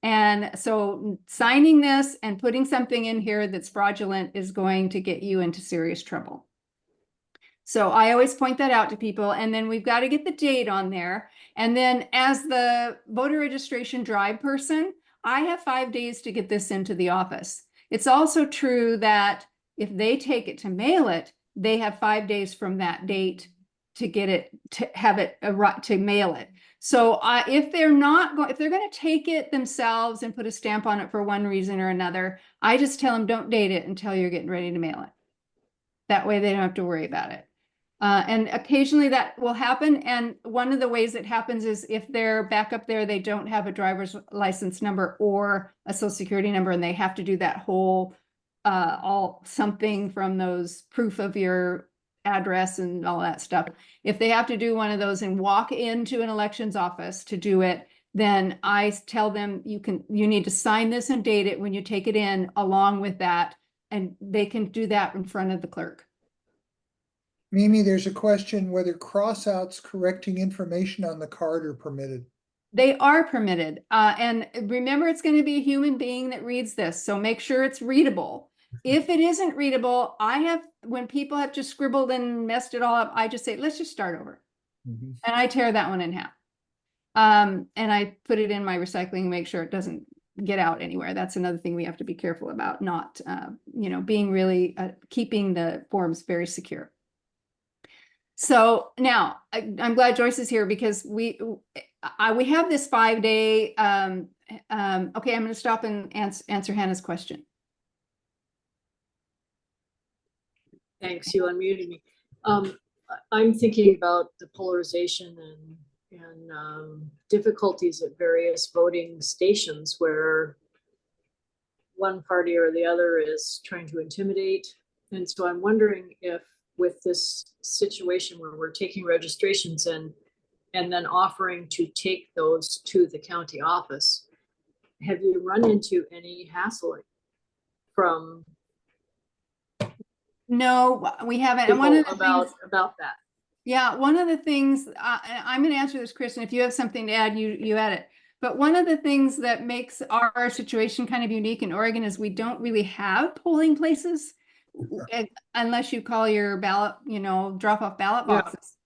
[SPEAKER 1] And so signing this and putting something in here that's fraudulent is going to get you into serious trouble. So I always point that out to people, and then we've got to get the date on there. And then as the voter registration drive person, I have 5 days to get this into the office. It's also true that if they take it to mail it, they have 5 days from that date to get it, to have it, to mail it. So if they're not going, if they're going to take it themselves and put a stamp on it for one reason or another, I just tell them, don't date it until you're getting ready to mail it. That way they don't have to worry about it. And occasionally that will happen. And one of the ways it happens is if they're back up there, they don't have a driver's license number or a social security number, and they have to do that whole all something from those proof of your address and all that stuff. If they have to do one of those and walk into an elections office to do it, then I tell them you need to sign this and date it when you take it in along with that, and they can do that in front of the clerk.
[SPEAKER 2] Mimi, there's a question whether crossouts correcting information on the card are permitted.
[SPEAKER 1] They are permitted. And remember, it's going to be a human being that reads this. So make sure it's readable. If it isn't readable, when people have just scribbled and messed it all up, I just say, let's just start over.
[SPEAKER 2] Mhm.
[SPEAKER 1] And I tear that one in half. And I put it in my recycling and make sure it doesn't get out anywhere. That's another thing we have to be careful about, not, being really, keeping the forms very secure. So now I'm glad Joyce is here because we have this 5-day, okay, I'm going to stop and answer Hannah's question.
[SPEAKER 7] Thanks, you unmuted me. I'm thinking about the polarization and difficulties at various voting stations where one party or the other is trying to intimidate. And so I'm wondering if with this situation where we're taking registrations in and then offering to take those to the county office, have you run into any hassling from
[SPEAKER 1] No, we haven't. And one of the
[SPEAKER 7] about
[SPEAKER 1] things,
[SPEAKER 7] that?
[SPEAKER 1] yeah, one of the things, I'm going to answer this, Kristen. If you have something to add, you add it. But one of the things that makes our situation kind of unique in Oregon is we don't really have polling places unless you call your ballot, drop off ballot
[SPEAKER 7] Yeah.
[SPEAKER 1] boxes.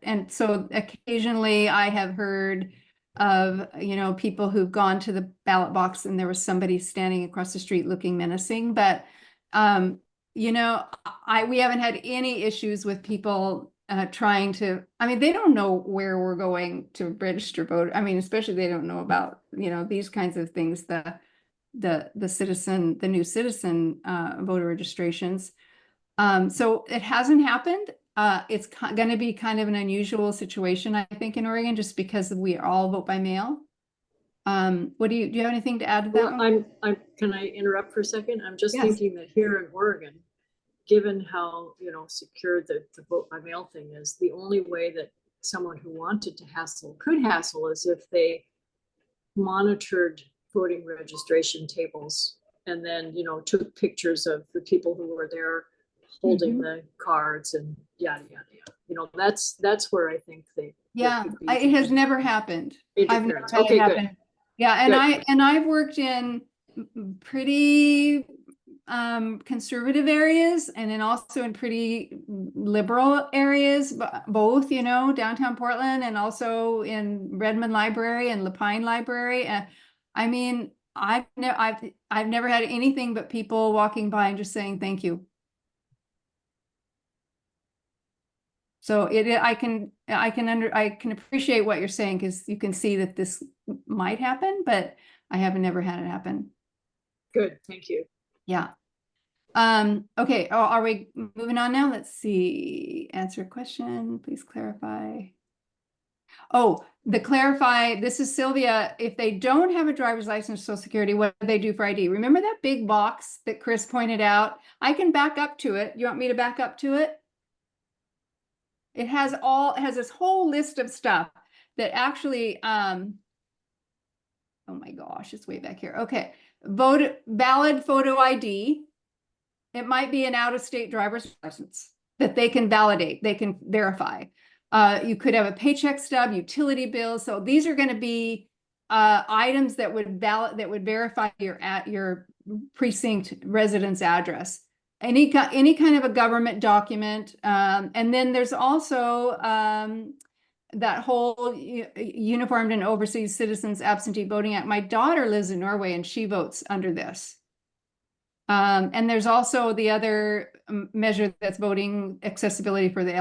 [SPEAKER 1] And so occasionally I have heard of, people who've gone to the ballot box and there was somebody standing across the street looking menacing. But, we haven't had any issues with people trying to, they don't know where we're going to register vote. Especially they don't know about, these kinds of things, the new citizen voter registrations. So it hasn't happened. It's going to be kind of an unusual situation, I think, in Oregon, just because we all vote by mail. What do you have anything to add to that?
[SPEAKER 7] Well, can I interrupt for a second? I'm just
[SPEAKER 1] Yes.
[SPEAKER 7] thinking that here in Oregon, given how, secure the vote by mail thing is, the only way that someone who wanted to could hassle is if they monitored voting registration tables and then, took pictures of the people who were there holding the cards and yada, yada, yada. That's where I think
[SPEAKER 1] Yeah, it has never happened. I've never had
[SPEAKER 7] Okay,
[SPEAKER 1] it happen.
[SPEAKER 7] good.
[SPEAKER 1] Yeah,
[SPEAKER 7] Good.
[SPEAKER 1] I've worked in pretty conservative areas and then also in pretty liberal areas, both, downtown Portland and also in Redmond Library and Lapine Library. I've never had anything but people walking by and just saying thank you. So I can appreciate what you're saying because you can see that this might happen, but I have never had it happen.
[SPEAKER 7] Good, thank you.
[SPEAKER 1] Yeah. Okay. Are we moving on now? Let's see. Answer a question. Please clarify. Oh, this is Sylvia. If they don't have a driver's license, Social Security, what do they do for ID? Remember that big box that Chris pointed out? I can back up to it. You want me to back up to it? It has this whole list of stuff that actually, oh my gosh, it's way back here. Okay. Valid photo ID. It might be an out-of-state driver's license that they can validate, they can verify. You could have a paycheck stub, utility bills. So these are going to be items that would verify your precinct residence address. any kind of a government document. And then there's also that whole Uniformed and Overseas Citizens Absentee Voting Act. My daughter lives in Norway and she votes under this. And there's also the other measure that's voting accessibility for the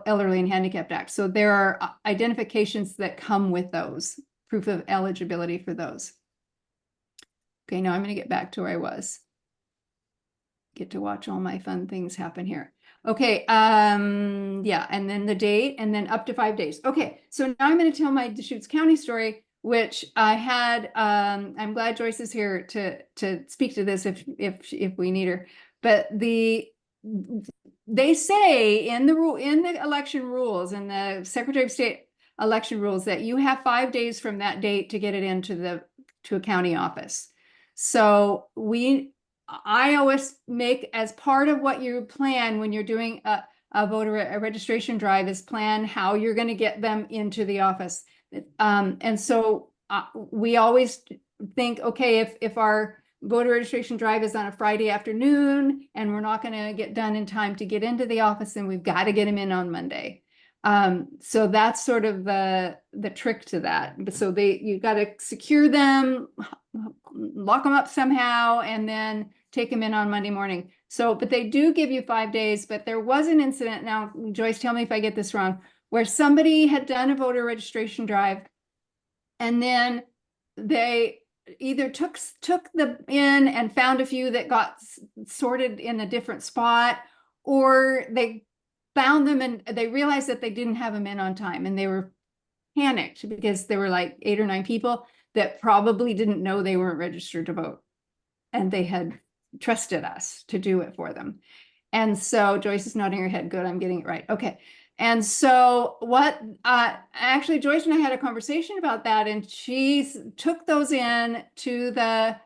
[SPEAKER 1] Elderly and Handicapped Act. So there are identifications that come with those, proof of eligibility for those. Okay, now I'm going to get back to where I was. Get to watch all my fun things happen here. Okay, yeah, and then the date, and then up to 5 days. Okay, so now I'm going to tell my Deschutes County story, which I had. I'm glad Joyce is here to speak to this if we need her. But they say in the election rules, in the Secretary of State election rules, that you have 5 days from that date to get it into a county office. So I always make, as part of what you plan when you're doing a voter registration drive, is plan how you're going to get them into the office. And so we always think, okay, if our voter registration drive is on a Friday afternoon and we're not going to get done in time to get into the office, then we've got to get them in on Monday. So that's sort of the trick to that. So you got to secure them, lock them up somehow, and then take them in on Monday morning. So, but they do give you 5 days. But there was an incident. Now, Joyce, tell me if I get this wrong, where somebody had done a voter registration drive, and then they either took them in and found a few that got sorted in a different spot, or they found them and they realized that they didn't have them in on time, and they were panicked because there were like 8 or 9 people that probably didn't know they weren't registered to vote, and they had trusted us to do it for them. And so Joyce is nodding her head. Good, I'm getting it right. Okay. And so actually Joyce and I had a conversation about that, and she took those in to the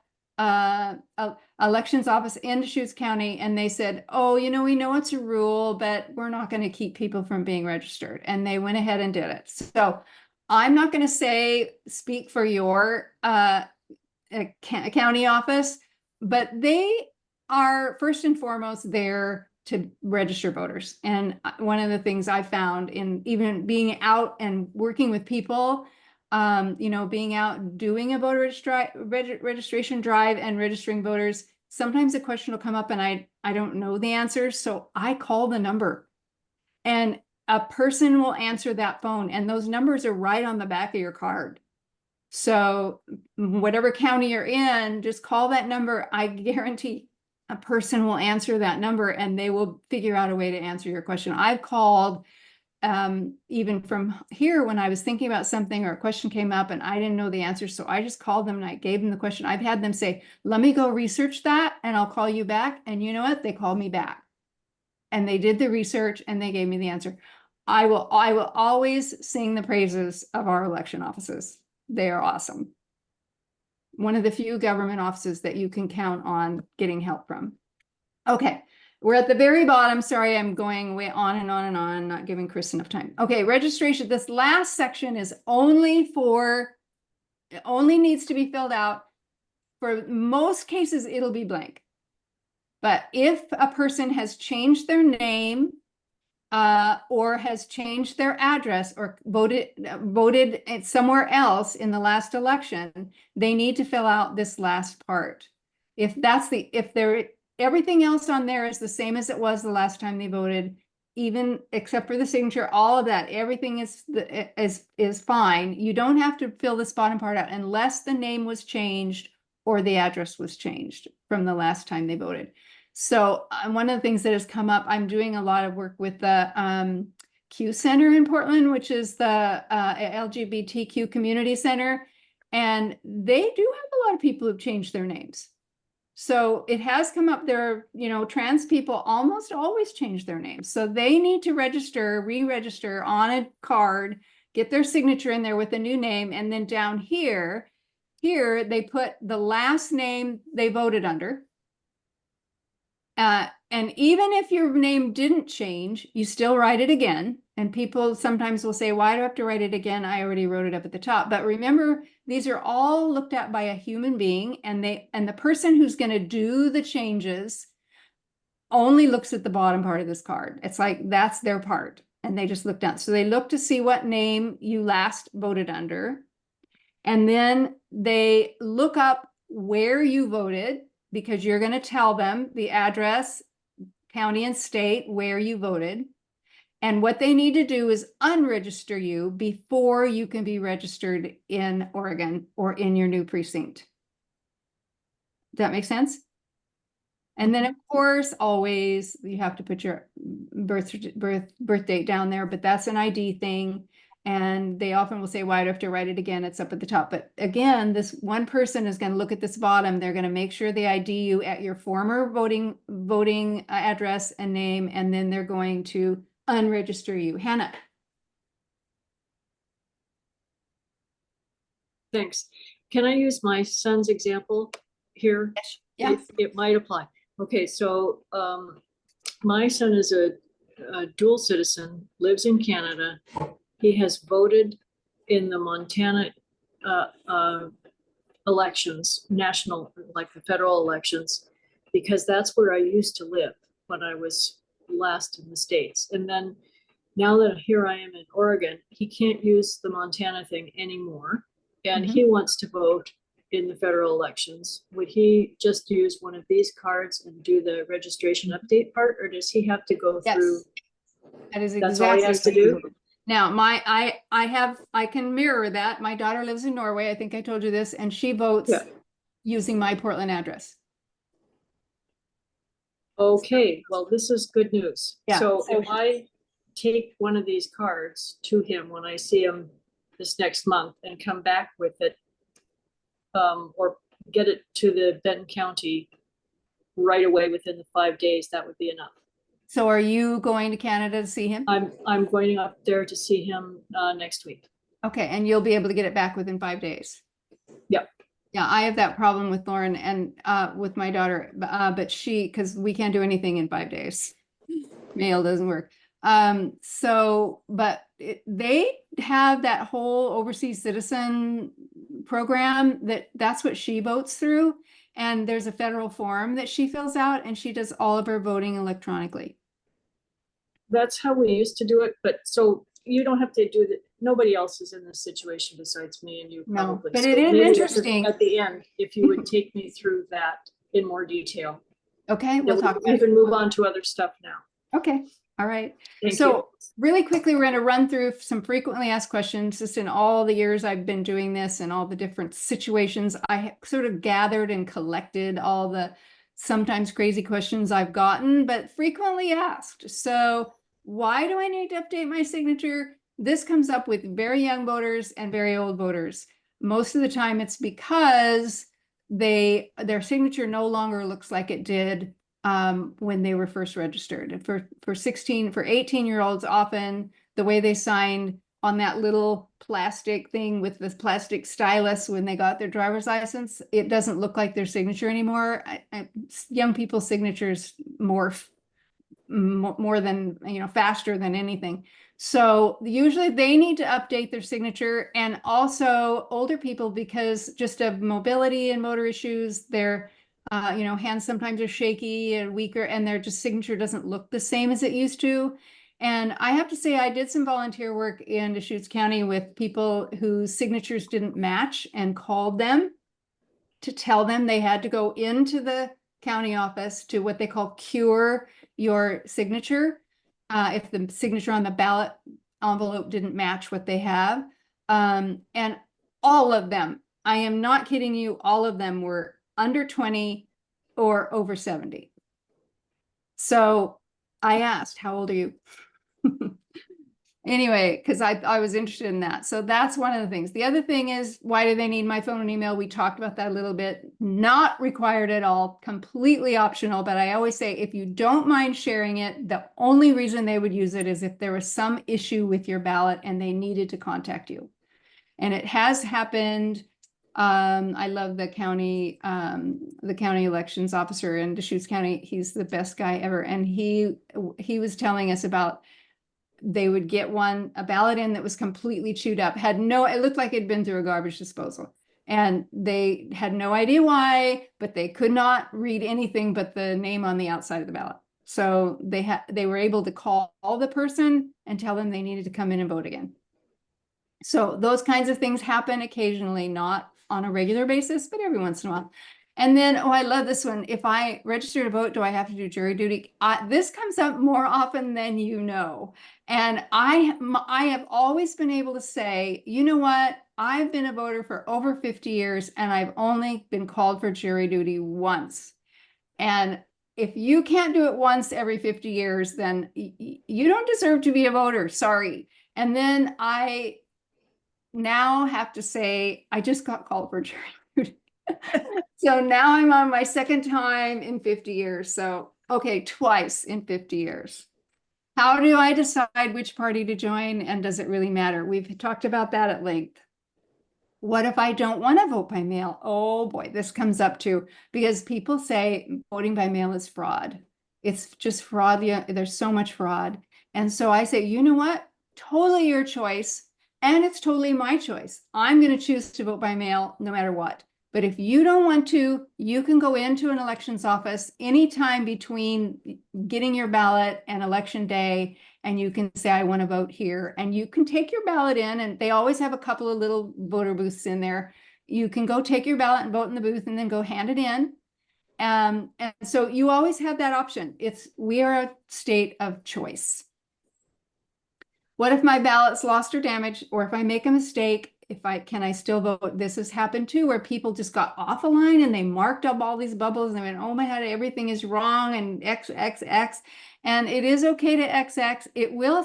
[SPEAKER 1] elections office in Deschutes County, and they said, oh, we know it's a rule, but we're not going to keep people from being registered. And they went ahead and did it. So I'm not going to speak for your county office, but they are first and foremost there to register voters. And one of the things I found in even being out and working with people, being out doing a voter registration drive and registering voters, sometimes a question will come up and I don't know the answer. So I call the number, and a person will answer that phone, and those numbers are right on the back of your card. So whatever county you're in, just call that number. I guarantee a person will answer that number, and they will figure out a way to answer your question. I've called even from here when I was thinking about something or a question came up and I didn't know the answer. So I just called them and I gave them the question. I've had them say, let me go research that and I'll call you back. And you know what? They called me back and they did the research and they gave me the answer. I will always sing the praises of our election offices. They are awesome. One of the few government offices that you can count on getting help from. Okay, we're at the very bottom. Sorry, I'm going way on and on and on, not giving Chris enough time. Okay, registration. This last section is only needs to be filled out. For most cases, it'll be blank. But if a person has changed their name, or has changed their address or voted somewhere else in the last election, they need to fill out this last part. If everything else on there is the same as it was the last time they voted, even except for the signature, all of that, everything is fine. You don't have to fill this bottom part out unless the name was changed or the address was changed from the last time they voted. So one of the things that has come up, I'm doing a lot of work with the Q Center in Portland, which is the LGBTQ community center. And they do have a lot of people who've changed their names. So it has come up there, trans people almost always change their names. So they need to re-register on a card, get their signature in there with a new name. And then down here they put the last name they voted under. And even if your name didn't change, you still write it again. And people sometimes will say, why do I have to write it again? I already wrote it up at the top. But remember, these are all looked at by a human being, and the person who's going to do the changes only looks at the bottom part of this card. It's like, that's their part. And they just look down. So they look to see what name you last voted under. And then they look up where you voted, because you're going to tell them the address, county and state where you voted. And what they need to do is unregister you before you can be registered in Oregon or in your new precinct. Does that make sense? And then, of course, always you have to put your birth date down there, but that's an ID thing. And they often will say, why do I have to write it again? It's up at the top. But again, this one person is going to look at this bottom. They're going to make sure they ID you at your former voting address and name, and then they're going to unregister you. Hannah.
[SPEAKER 7] Thanks. Can I use my son's example here?
[SPEAKER 1] Yeah.
[SPEAKER 7] It might apply. Okay, so my son is a dual citizen, lives in Canada. He has voted in the Montana elections, national, like the federal elections, because that's where I used to live when I was last in the States. And then now that here I am in Oregon, he can't use the Montana thing anymore. And he wants to vote in the federal elections. Would he just use one of these cards and do the registration update part, or does he have to go through?
[SPEAKER 1] That is
[SPEAKER 7] That's all he has to do?
[SPEAKER 1] Now, I can mirror that. My daughter lives in Norway. I think I told you this, and she votes using my Portland address.
[SPEAKER 7] Okay, well, this is good news.
[SPEAKER 1] Yeah,
[SPEAKER 7] So
[SPEAKER 1] so-
[SPEAKER 7] if I take one of these cards to him when I see him this next month and come back with it, or get it to the Benton County right away within the 5 days, that would be enough.
[SPEAKER 1] So are you going to Canada to see him?
[SPEAKER 7] I'm going up there to see him next week.
[SPEAKER 1] Okay, and you'll be able to get it back within 5 days.
[SPEAKER 7] Yep.
[SPEAKER 1] Yeah, I have that problem with Lauren and with my daughter, but because we can't do anything in 5 days. Mail doesn't work. They have that whole overseas citizen program that's what she votes through. And there's a federal form that she fills out, and she does all of her voting electronically.
[SPEAKER 7] That's how we used to do it, but so you don't have to do that. Nobody else is in this situation besides me and you
[SPEAKER 1] No,
[SPEAKER 7] probably.
[SPEAKER 1] but
[SPEAKER 7] So
[SPEAKER 1] it is
[SPEAKER 7] maybe
[SPEAKER 1] interesting.
[SPEAKER 7] At the end, if you would take me through that in more detail.
[SPEAKER 1] Okay, we'll talk
[SPEAKER 7] We
[SPEAKER 1] about
[SPEAKER 7] can move on to other stuff now.
[SPEAKER 1] Okay, all right.
[SPEAKER 7] Thank
[SPEAKER 1] So
[SPEAKER 7] you.
[SPEAKER 1] really quickly, we're going to run through some frequently asked questions. Just in all the years I've been doing this and all the different situations, I sort of gathered and collected all the sometimes crazy questions I've gotten, but frequently asked. So why do I need to update my signature? This comes up with very young voters and very old voters. Most of the time it's because their signature no longer looks like it did when they were first registered. And for 18-year-olds, often the way they signed on that little plastic thing with this plastic stylus when they got their driver's license, it doesn't look like their signature anymore. Young people's signatures morph more than, faster than anything. So usually they need to update their signature, and also older people, because just of mobility and motor issues, their hands sometimes are shaky and weaker, and their just signature doesn't look the same as it used to. And I have to say, I did some volunteer work in Deschutes County with people whose signatures didn't match, and called them to tell them they had to go into the county office to what they call cure your signature if the signature on the ballot envelope didn't match what they have. And all of them, I am not kidding you, all of them were under 20 or over 70. So I asked, how old are you? Anyway, because I was interested in that. So that's one of the things. The other thing is, why do they need my phone and email? We talked about that a little bit. Not required at all, completely optional. But I always say, if you don't mind sharing it, the only reason they would use it is if there was some issue with your ballot and they needed to contact you. And it has happened. I love the county elections officer in Deschutes County. He's the best guy ever. And he was telling us about, they would get a ballot in that was completely chewed up, it looked like it'd been through a garbage disposal. And they had no idea why, but they could not read anything but the name on the outside of the ballot. So they were able to call the person and tell them they needed to come in and vote again. So those kinds of things happen occasionally, not on a regular basis, but every once in a while. And then, oh, I love this one. If I register to vote, do I have to do jury duty? This comes up more often than you know. And I have always been able to say, you know what? I've been a voter for over 50 years and I've only been called for jury duty once. And if you can't do it once every 50 years, then you don't deserve to be a voter. Sorry. And then I now have to say, I just got called for jury duty. So now I'm on my second time in 50 years. So, okay, twice in 50 years. How do I decide which party to join, and does it really matter? We've talked about that at length. What if I don't want to vote by mail? Oh boy, this comes up too, because people say voting by mail is fraud. It's just fraud. There's so much fraud. And so I say, you know what? Totally your choice. And it's totally my choice. I'm going to choose to vote by mail no matter what. But if you don't want to, you can go into an elections office anytime between getting your ballot and election day, and you can say, I want to vote here. And you can take your ballot in, and they always have a couple of little voter booths in there. You can go take your ballot and vote in the booth and then go hand it in. And so you always have that option. We are a state of choice. What if my ballot's lost or damaged, or if I make a mistake, can I still vote? This has happened too, where people just got off the line and they marked up all these bubbles and they went, oh my God, everything is wrong and X. And it is okay to XX. It will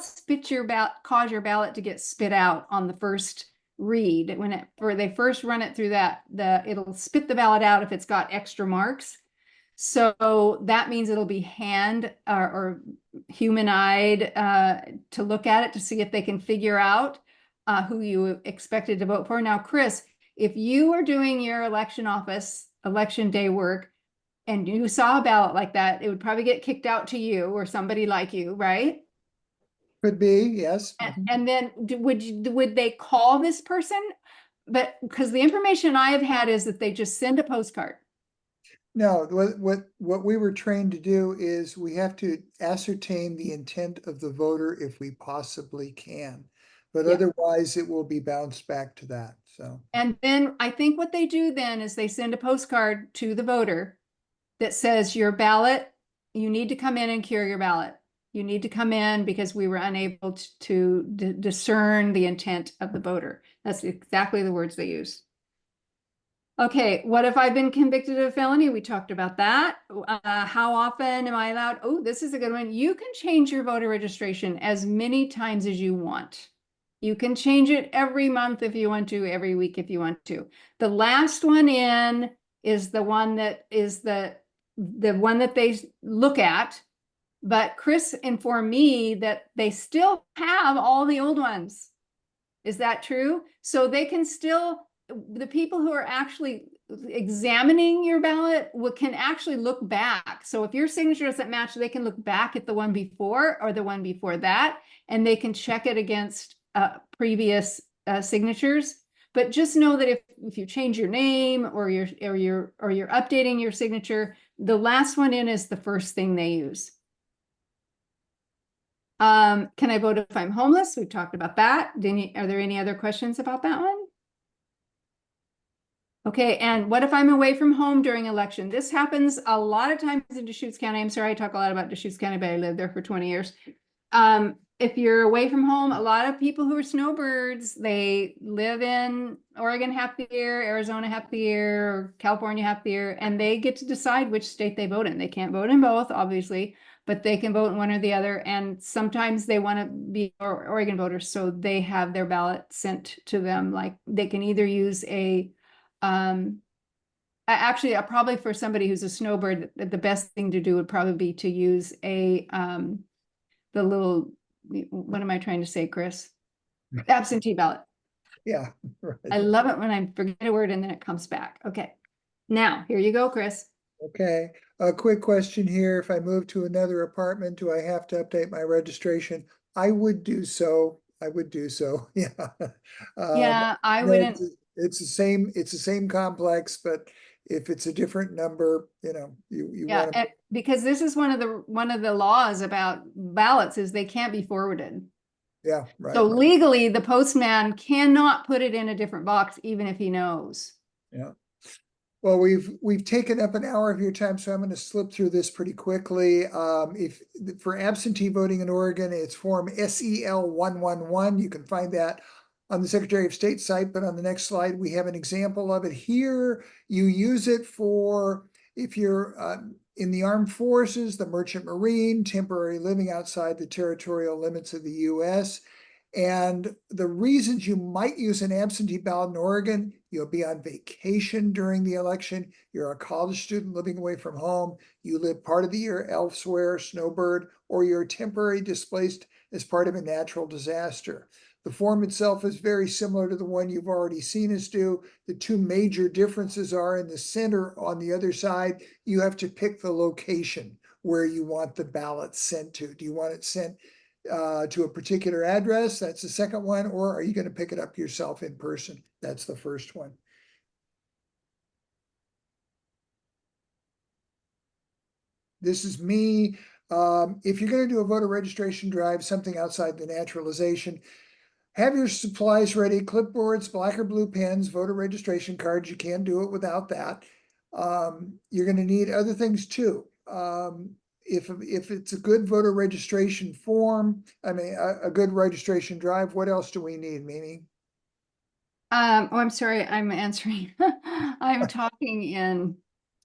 [SPEAKER 1] cause your ballot to get spit out on the first read. They first run it through it'll spit the ballot out if it's got extra marks. So that means it'll be hand or human-eyed to look at it to see if they can figure out who you expected to vote for. Now, Chris, if you are doing your election day work, and you saw a ballot like that, it would probably get kicked out to you or somebody like you, right?
[SPEAKER 2] Could be, yes.
[SPEAKER 1] And then would they call this person? But because the information I have had is that they just send a postcard.
[SPEAKER 2] No, what we were trained to do is we have to ascertain the intent of the voter if we possibly can. But
[SPEAKER 1] Yeah.
[SPEAKER 2] otherwise it will be bounced back to that, so.
[SPEAKER 1] And then I think what they do then is they send a postcard to the voter that says your ballot, you need to come in and cure your ballot. You need to come in because we were unable to discern the intent of the voter. That's exactly the words they use. Okay, what if I've been convicted of a felony? We talked about that. How often am I allowed? Oh, this is a good one. You can change your voter registration as many times as you want. You can change it every month if you want to, every week if you want to. The last one in is the one that is the one that they look at. But Chris informed me that they still have all the old ones. Is that true? So they can still, the people who are actually examining your ballot can actually look back. So if your signature doesn't match, they can look back at the one before or the one before that, and they can check it against previous signatures. But just know that if you change your name or you're updating your signature, the last one in is the first thing they use. Can I vote if I'm homeless? We've talked about that. Are there any other questions about that one? Okay, and what if I'm away from home during election? This happens a lot of times in Deschutes County. I'm sorry, I talk a lot about Deschutes County, but I lived there for 20 years. If you're away from home, a lot of people who are snowbirds, they live in Oregon half the year, Arizona half the year, or California half the year, and they get to decide which state they vote in. They can't vote in both, obviously, but they can vote in one or the other. And sometimes they want to be Oregon voters, so they have their ballot sent to them. Like they can either use actually, probably for somebody who's a snowbird, the best thing to do would probably be to use what am I trying to say, Chris? Absentee ballot.
[SPEAKER 2] Yeah. Right.
[SPEAKER 1] I love it when I forget a word and then it comes back. Okay. Now, here you go, Chris.
[SPEAKER 2] Okay, a quick question here. If I move to another apartment, do I have to update my registration? I would do so. Yeah.
[SPEAKER 1] Yeah, I wouldn't.
[SPEAKER 2] It's the same complex, but If it's a different number, you
[SPEAKER 1] Yeah,
[SPEAKER 2] want to,
[SPEAKER 1] because this is one of the laws about ballots is they can't be forwarded.
[SPEAKER 2] yeah, right.
[SPEAKER 1] So legally, the postman cannot put it in a different box, even if he knows.
[SPEAKER 2] Yeah. Well, we've taken up an hour of your time, so I'm going to slip through this pretty quickly. If for absentee voting in Oregon, it's form SEL 111. You can find that on the Secretary of State site, but on the next slide, we have an example of it here. You use it for if you're in the armed forces, the merchant marine, temporary living outside the territorial limits of the US. And the reasons you might use an absentee ballot in Oregon, you'll be on vacation during the election, you're a college student living away from home, you live part of the year elsewhere, snowbird, or you're temporarily displaced as part of a natural disaster. The form itself is very similar to the one you've already seen us do. The two major differences are in the center on the other side, you have to pick the location where you want the ballot sent to. Do you want it sent to a particular address? That's the second one. Or are you going to pick it up yourself in person? That's the first one. This is me. If you're going to do a voter registration drive, something outside the naturalization, have your supplies ready, clipboards, black or blue pens, voter registration cards. You can't do it without that. You're going to need other things too. If it's a good voter registration form, a good registration drive, what else do we need, Mimi?
[SPEAKER 1] I'm sorry, I'm answering. I'm talking in.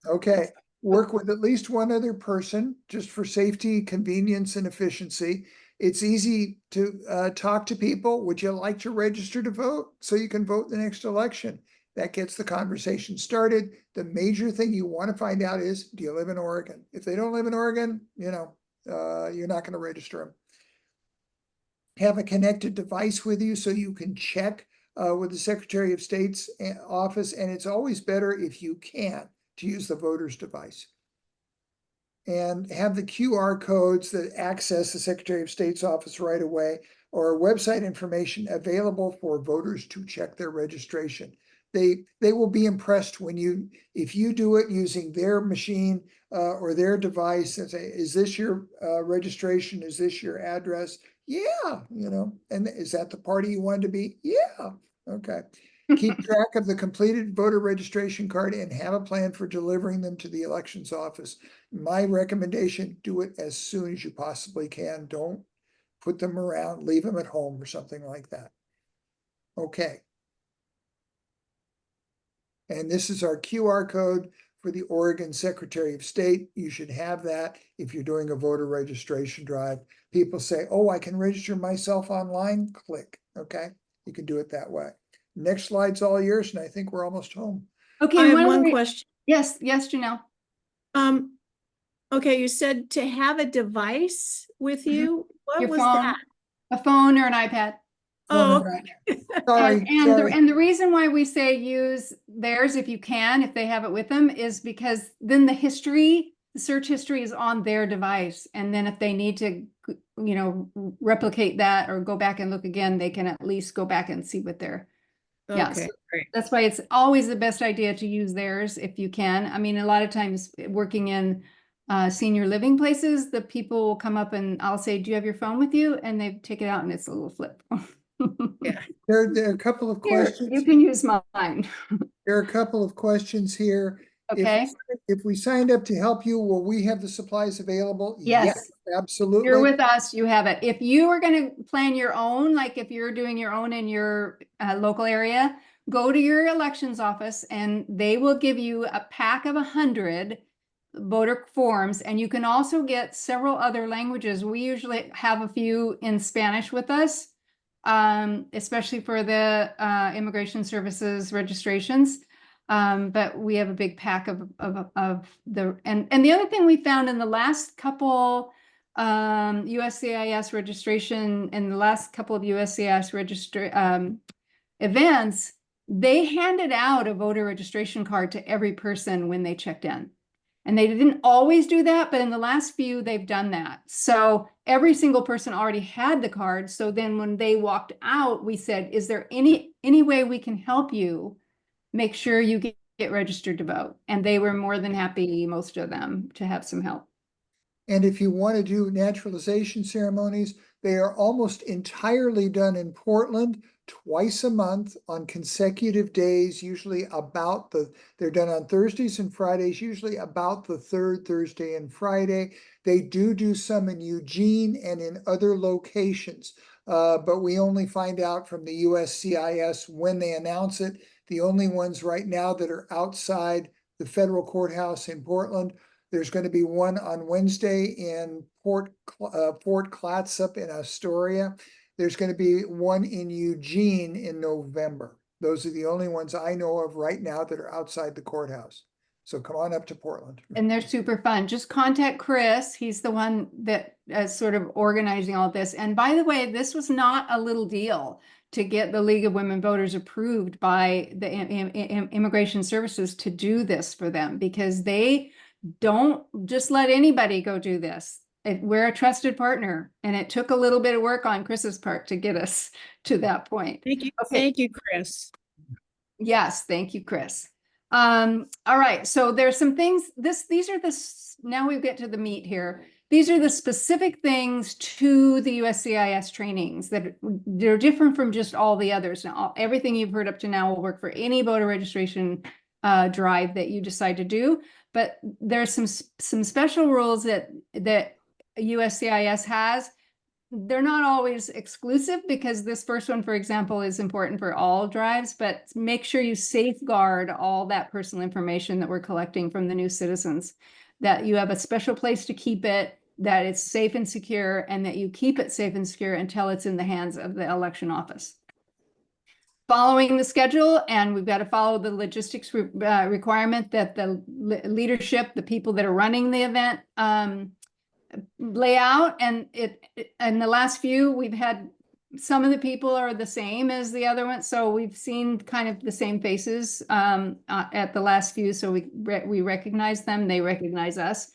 [SPEAKER 2] Okay, work with at least one other person, just for safety, convenience, and efficiency. It's easy to talk to people. Would you like to register to vote so you can vote the next election? That gets the conversation started. The major thing you want to find out is, do you live in Oregon? If they don't live in Oregon, you're not going to register them. Have a connected device with you so you can check with the Secretary of State's office, and it's always better if you can to use the voter's device. And have the QR codes that access the Secretary of State's office right away, or website information available for voters to check their registration. They will be impressed if you do it using their machine or their device and say, is this your registration? Is this your address? Yeah, and is that the party you wanted to be? Yeah, okay. Keep track of the completed voter registration card and have a plan for delivering them to the elections office. My recommendation, do it as soon as you possibly can. Don't put them around, leave them at home or something like that. Okay. And this is our QR code for the Oregon Secretary of State. You should have that if you're doing a voter registration drive. People say, oh, I can register myself online. Click, okay? You can do it that way. Next slide's all yours, and I think we're almost home.
[SPEAKER 1] Okay,
[SPEAKER 5] I have one question.
[SPEAKER 1] Yes, Janelle.
[SPEAKER 5] Okay, you said to have a device with you. What
[SPEAKER 1] Your
[SPEAKER 5] was
[SPEAKER 1] phone,
[SPEAKER 5] that?
[SPEAKER 1] a phone or an iPad.
[SPEAKER 5] Oh,
[SPEAKER 2] Sorry,
[SPEAKER 1] And the reason why we say use theirs if you can, if they have it with them, is because then the search history is on their device. And then if they need to, replicate that or go back and look again, they can at least go back and see what they're. Yeah,
[SPEAKER 5] okay,
[SPEAKER 1] so
[SPEAKER 5] great.
[SPEAKER 1] that's why it's always the best idea to use theirs if you can. I mean, a lot of times working in senior living places, the people will come up and I'll say, do you have your phone with you? And they take it out and it's a little flip.
[SPEAKER 5] Yeah.
[SPEAKER 2] There are a couple of
[SPEAKER 1] Here,
[SPEAKER 2] questions.
[SPEAKER 1] you can use mine.
[SPEAKER 2] There are a couple of questions here.
[SPEAKER 1] Okay.
[SPEAKER 2] If we signed up to help you, will we have the supplies available?
[SPEAKER 1] Yes.
[SPEAKER 2] Absolutely.
[SPEAKER 1] You're with us, you have it. If you are going to plan your own, like if you're doing your own in your local area, go to your elections office and they will give you a pack of 100 voter forms. And you can also get several other languages. We usually have a few in Spanish with us, especially for the immigration services registrations. But we have a big pack of the, and the other thing we found in the last couple USCIS registration, in the last couple of USCIS events, they handed out a voter registration card to every person when they checked in. And they didn't always do that, but in the last few, they've done that. So every single person already had the card. So then when they walked out, we said, is there any way we can help you make sure you get registered to vote. And they were more than happy, most of them, to have some help.
[SPEAKER 2] And if you want to do naturalization ceremonies, they are almost entirely done in Portland twice a month on consecutive days, usually they're done on Thursdays and Fridays, usually about the third Thursday and Friday. They do some in Eugene and in other locations, but we only find out from the USCIS when they announce it. The only ones right now that are outside the federal courthouse in Portland, there's going to be one on Wednesday in Port Clatsop in Astoria. There's going to be one in Eugene in November. Those are the only ones I know of right now that are outside the courthouse. So come on up to Portland.
[SPEAKER 1] And they're super fun. Just contact Chris. He's the one that is sort of organizing all this. And by the way, this was not a little deal to get the League of Women Voters approved by the Immigration Services to do this for them, because they don't just let anybody go do this. We're a trusted partner, and it took a little bit of work on Chris's part to get us to that point.
[SPEAKER 5] Thank you.
[SPEAKER 1] Okay.
[SPEAKER 5] Thank you, Chris.
[SPEAKER 1] Yes, thank you, Chris. All right, so there's some things, now we get to the meat here. These are the specific things to the USCIS trainings that they're different from just all the others. Now, everything you've heard up to now will work for any voter registration drive that you decide to do, but there's some special rules that USCIS has. They're not always exclusive, because this first one, for example, is important for all drives, but make sure you safeguard all that personal information that we're collecting from the new citizens, that you have a special place to keep it, that it's safe and secure, and that you keep it safe and secure until it's in the hands of the election office. Following the schedule, and we've got to follow the logistics requirement that the leadership, the people that are running the event, lay out. And in the last few, we've had some of the people are the same as the other ones, so we've seen kind of the same faces at the last few, so we recognize them, they recognize us.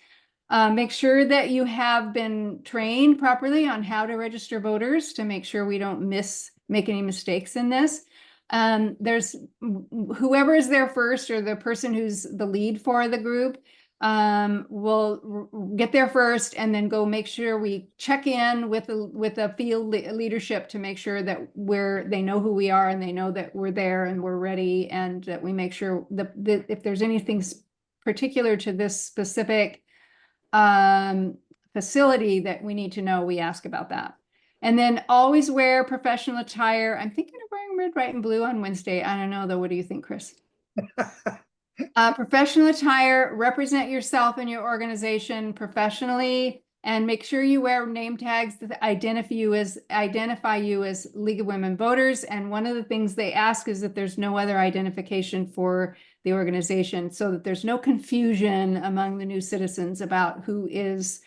[SPEAKER 1] Make sure that you have been trained properly on how to register voters to make sure we don't make any mistakes in this. There's whoever is there first, or the person who's the lead for the group, will get there first, and then go make sure we check in with the field leadership to make sure that they know who we are, and they know that we're there and we're ready, and that we make sure that if there's anything particular to this specific facility that we need to know, we ask about that. And then always wear professional attire. I'm thinking of wearing red, white, and blue on Wednesday. I don't know though. What do you think, Chris? Professional attire, represent yourself and your organization professionally, and make sure you wear name tags that identify you as League of Women Voters. And one of the things they ask is that there's no other identification for the organization, so that there's no confusion among the new citizens about who is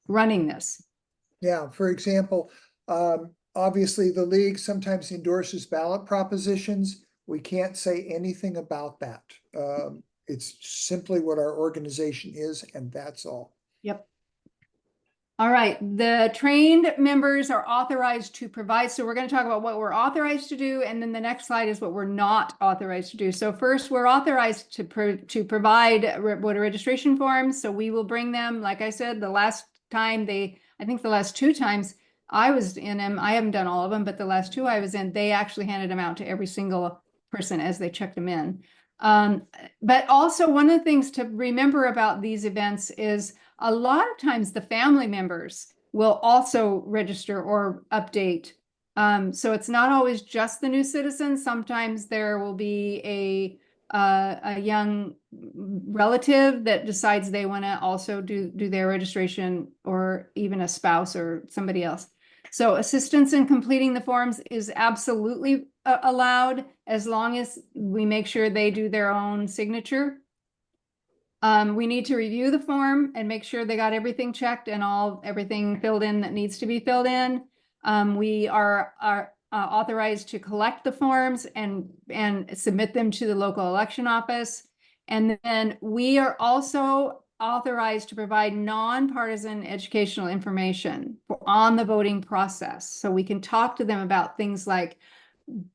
[SPEAKER 1] running this.
[SPEAKER 2] Yeah, for example, obviously the league sometimes endorses ballot propositions. We can't say anything about that. It's simply what our organization is, and that's all.
[SPEAKER 1] Yep. All right, the trained members are authorized to provide. So we're going to talk about what we're authorized to do, and then the next slide is what we're not authorized to do. So first, we're authorized to provide voter registration forms. So we will bring them. Like I said, the last time I think the last two times I was in them, I haven't done all of them, but the last two I was in, they actually handed them out to every single person as they checked them in. But also, one of the things to remember about these events is a lot of times the family members will also register or update. So it's not always just the new citizens. Sometimes there will be a young relative that decides they want to also do their registration, or even a spouse or somebody else. So assistance in completing the forms is absolutely allowed, as long as we make sure they do their own signature. We need to review the form and make sure they got everything checked and everything filled in that needs to be filled in. We are authorized to collect the forms and submit them to the local election office. And then we are also authorized to provide nonpartisan educational information on the voting process. So we can talk to them about things like,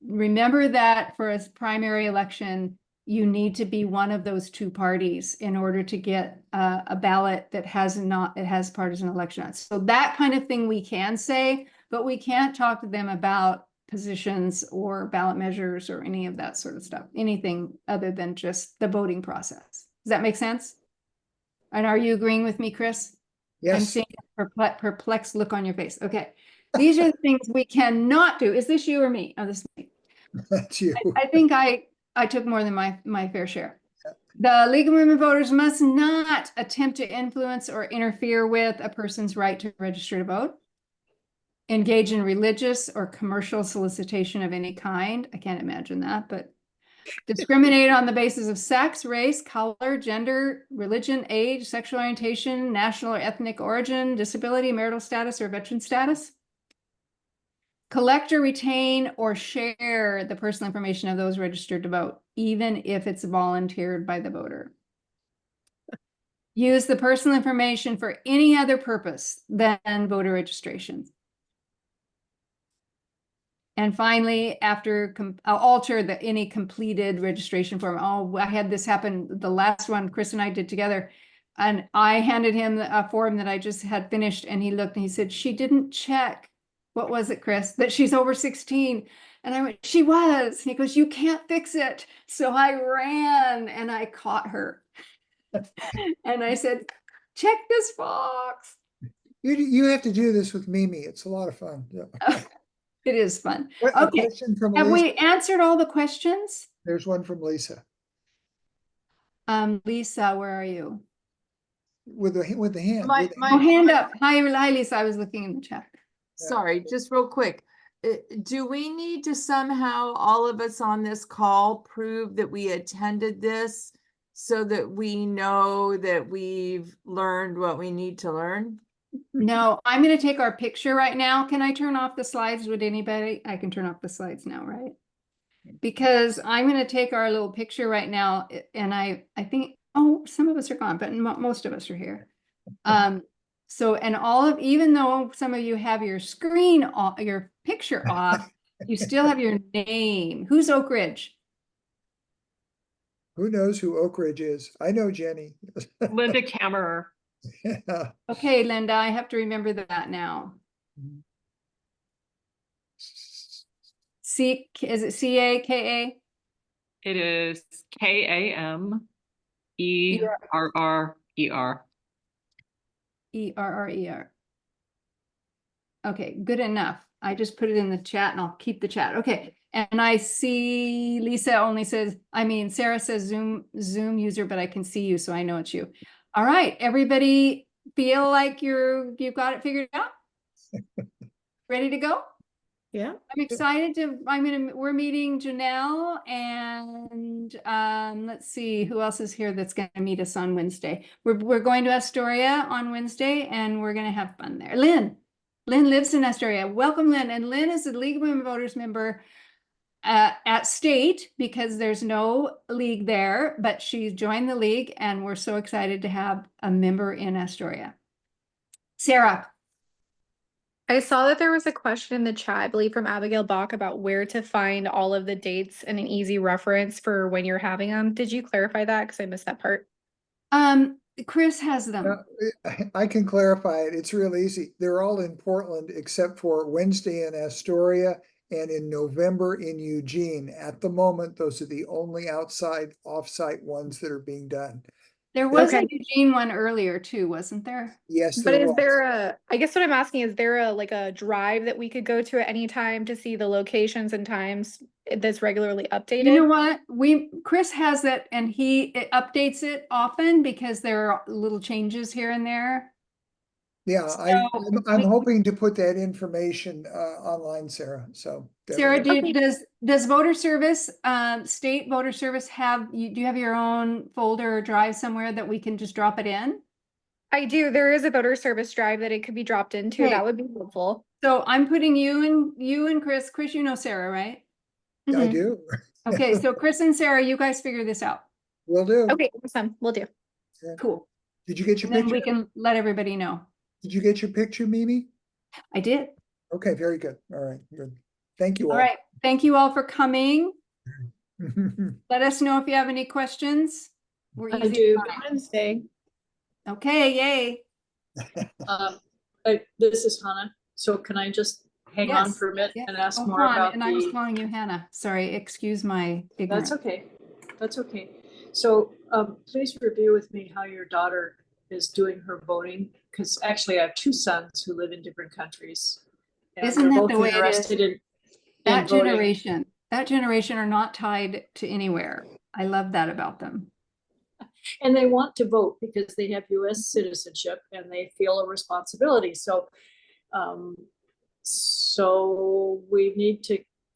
[SPEAKER 1] remember that for a primary election, you need to be one of those two parties in order to get a ballot that has partisan election on it. So that kind of thing we can say, but we can't talk to them about positions or ballot measures or any of that sort of stuff, anything other than just the voting process. Does that make sense? And are you agreeing with me, Chris? I'm
[SPEAKER 2] Yes,
[SPEAKER 1] seeing a perplexed look on your face. Okay. These are the things we cannot do. Is this you or me? Oh, this is me.
[SPEAKER 2] that's you.
[SPEAKER 1] I think I took more than my fair share. The League of Women Voters must not attempt to influence or interfere with a person's right to register to vote. Engage in religious or commercial solicitation of any kind. I can't imagine that, but discriminate on the basis of sex, race, color, gender, religion, age, sexual orientation, national or ethnic origin, disability, marital status, or veteran status. Collect or retain or share the personal information of those registered to vote, even if it's volunteered by the voter. Use the personal information for any other purpose than voter registration. And finally, after alter any completed registration form. Oh, I had this happen, the last one Chris and I did together. And I handed him a form that I just had finished, and he looked and he said, she didn't check. What was it, Chris? That she's over 16. And I went, she was. And he goes, you can't fix it. So I ran and I caught her. And I said, check this box.
[SPEAKER 2] You have to do this with Mimi. It's a lot of fun. Yeah.
[SPEAKER 1] It is fun.
[SPEAKER 2] A
[SPEAKER 1] Okay.
[SPEAKER 2] question from
[SPEAKER 1] Have
[SPEAKER 2] Lisa.
[SPEAKER 1] we answered all the questions?
[SPEAKER 2] There's one from Lisa
[SPEAKER 1] Lisa, where are you?
[SPEAKER 2] with the hand. with the
[SPEAKER 1] Oh, hand up. Hi, Lisa. I was looking in the chat.
[SPEAKER 4] Sorry, just real quick. Do we need to somehow, all of us on this call, prove that we attended this so that we know that we've learned what we need to learn?
[SPEAKER 1] No, I'm going to take our picture right now. Can I turn off the slides? Would anybody? I can turn off the slides now, right? Because I'm going to take our little picture right now, and I think, oh, some of us are gone, but most of us are here. So, and even though some of you have your screen off, your picture off, you still have your name. Who's Oak Ridge?
[SPEAKER 2] Who knows who Oak Ridge is? I know Jenny.
[SPEAKER 8] Linda Kammerer.
[SPEAKER 2] Yeah.
[SPEAKER 1] Okay, Linda, I have to remember that now. Is it C-A-K-A?
[SPEAKER 8] It is Kammerrer.
[SPEAKER 1] E-R-R-E-R. Okay, good enough. I just put it in the chat and I'll keep the chat. Okay, and I see Lisa only says, Sarah says Zoom user, but I can see you, so I know it's you. All right, everybody feel like you've got it figured out? Ready to go?
[SPEAKER 5] Yeah.
[SPEAKER 1] I'm excited we're meeting Janelle and let's see who else is here that's going to meet us on Wednesday. We're going to Astoria on Wednesday and we're going to have fun there. Lynn lives in Astoria. Welcome, Lynn. And Lynn is a League of Women Voters member at state because there's no league there, but she's joined the league and we're so excited to have a member in Astoria. Sarah.
[SPEAKER 9] I saw that there was a question in the chat, I believe from Abigail Bach, about where to find all of the dates and an easy reference for when you're having them. Did you clarify that? Because I missed that part.
[SPEAKER 1] Chris has them.
[SPEAKER 2] I can clarify it. It's real easy. They're all in Portland except for Wednesday in Astoria and in November in Eugene. At the moment, those are the only offsite ones that are being done.
[SPEAKER 1] There was
[SPEAKER 9] Okay.
[SPEAKER 1] a Eugene one earlier too, wasn't there?
[SPEAKER 2] Yes,
[SPEAKER 9] But
[SPEAKER 2] there
[SPEAKER 9] is
[SPEAKER 2] was.
[SPEAKER 9] there I guess what I'm asking, is there a drive that we could go to at any time to see the locations and times that's regularly updated?
[SPEAKER 1] You know what? Chris has that and he updates it often because there are little changes here and there.
[SPEAKER 2] Yeah,
[SPEAKER 1] So
[SPEAKER 2] I'm hoping to put that information online, Sarah. So
[SPEAKER 1] Sarah, does voter service, state voter service do you have your own folder or drive somewhere that we can just drop it in?
[SPEAKER 9] I do. There is a voter service drive that it could be dropped into.
[SPEAKER 1] Okay.
[SPEAKER 9] That would be helpful.
[SPEAKER 1] So I'm putting you and Chris. Chris, you know Sarah, right?
[SPEAKER 2] I do.
[SPEAKER 1] Okay, so Chris and Sarah, you guys figure this out.
[SPEAKER 2] Will do.
[SPEAKER 9] Okay, awesome. We'll do.
[SPEAKER 1] Cool.
[SPEAKER 2] Did you get your
[SPEAKER 1] And then
[SPEAKER 2] picture?
[SPEAKER 1] we can let everybody know.
[SPEAKER 2] Did you get your picture, Mimi?
[SPEAKER 1] I did.
[SPEAKER 2] Okay, very good. All right, good. Thank you all.
[SPEAKER 1] All right. Thank you all for coming. Let us know if you have any questions. We're
[SPEAKER 7] I
[SPEAKER 1] easy to
[SPEAKER 7] do.
[SPEAKER 1] find.
[SPEAKER 5] Wednesday.
[SPEAKER 1] Okay, yay.
[SPEAKER 7] This is Hannah. So can I just hang on
[SPEAKER 1] Yes,
[SPEAKER 7] for a minute
[SPEAKER 1] yeah.
[SPEAKER 7] and ask
[SPEAKER 1] Oh,
[SPEAKER 7] more
[SPEAKER 1] Han,
[SPEAKER 7] about
[SPEAKER 1] and I was
[SPEAKER 7] the?
[SPEAKER 1] calling you Hannah. Sorry, excuse my ignorance.
[SPEAKER 7] That's okay. That's okay. So please review with me how your daughter is doing her voting, because actually I have two sons who live in different countries. And
[SPEAKER 1] Isn't
[SPEAKER 7] they're
[SPEAKER 1] that
[SPEAKER 7] both
[SPEAKER 1] the way it is?
[SPEAKER 7] interested in
[SPEAKER 1] That
[SPEAKER 7] voting.
[SPEAKER 1] generation are not tied to anywhere. I love that about them.
[SPEAKER 7] And they want to vote because they have US citizenship and they feel a responsibility. So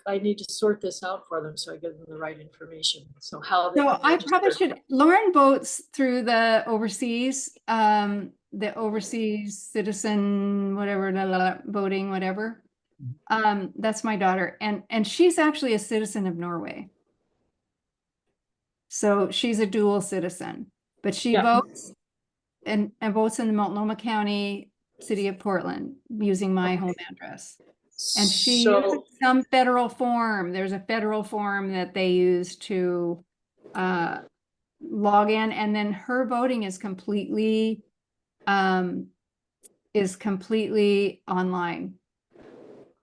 [SPEAKER 7] I need to sort this out for them so I give them the right information. So how they
[SPEAKER 1] So
[SPEAKER 7] can
[SPEAKER 1] I probably
[SPEAKER 7] register.
[SPEAKER 1] should, Lauren votes through the overseas citizen, whatever, voting, whatever. That's my daughter, and she's actually a citizen of Norway. So she's a dual citizen, but she
[SPEAKER 7] Yeah.
[SPEAKER 1] votes and votes in the Multnomah County, city of Portland, using my home address. And she uses
[SPEAKER 7] So
[SPEAKER 1] some federal form. There's a federal form that they use to log in, and then her voting is completely online.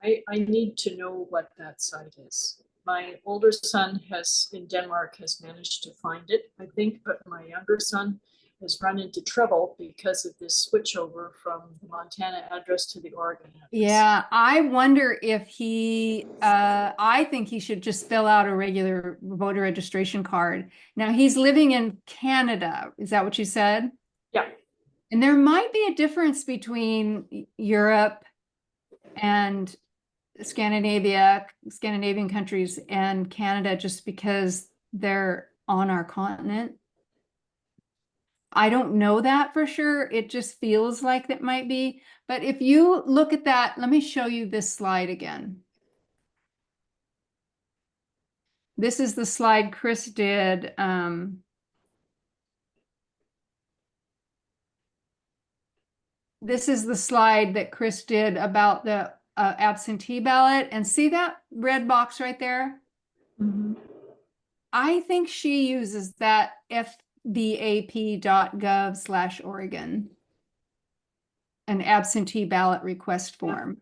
[SPEAKER 7] I need to know what that site is. My older son in Denmark has managed to find it, I think, but my younger son has run into trouble because of this switchover from the Montana address to the Oregon address.
[SPEAKER 1] Yeah, I wonder if I think he should just fill out a regular voter registration card. Now he's living in Canada. Is that what you said?
[SPEAKER 7] Yeah.
[SPEAKER 1] And there might be a difference between Europe and Scandinavian countries and Canada just because they're on our continent. I don't know that for sure. It just feels like it might be. But if you look at that, let me show you this slide again. This is the slide Chris did. This is the slide that Chris did about the absentee ballot. And see that red box right there?
[SPEAKER 7] Mhm.
[SPEAKER 1] I think she uses that fbap.gov/Oregon, an absentee ballot request form.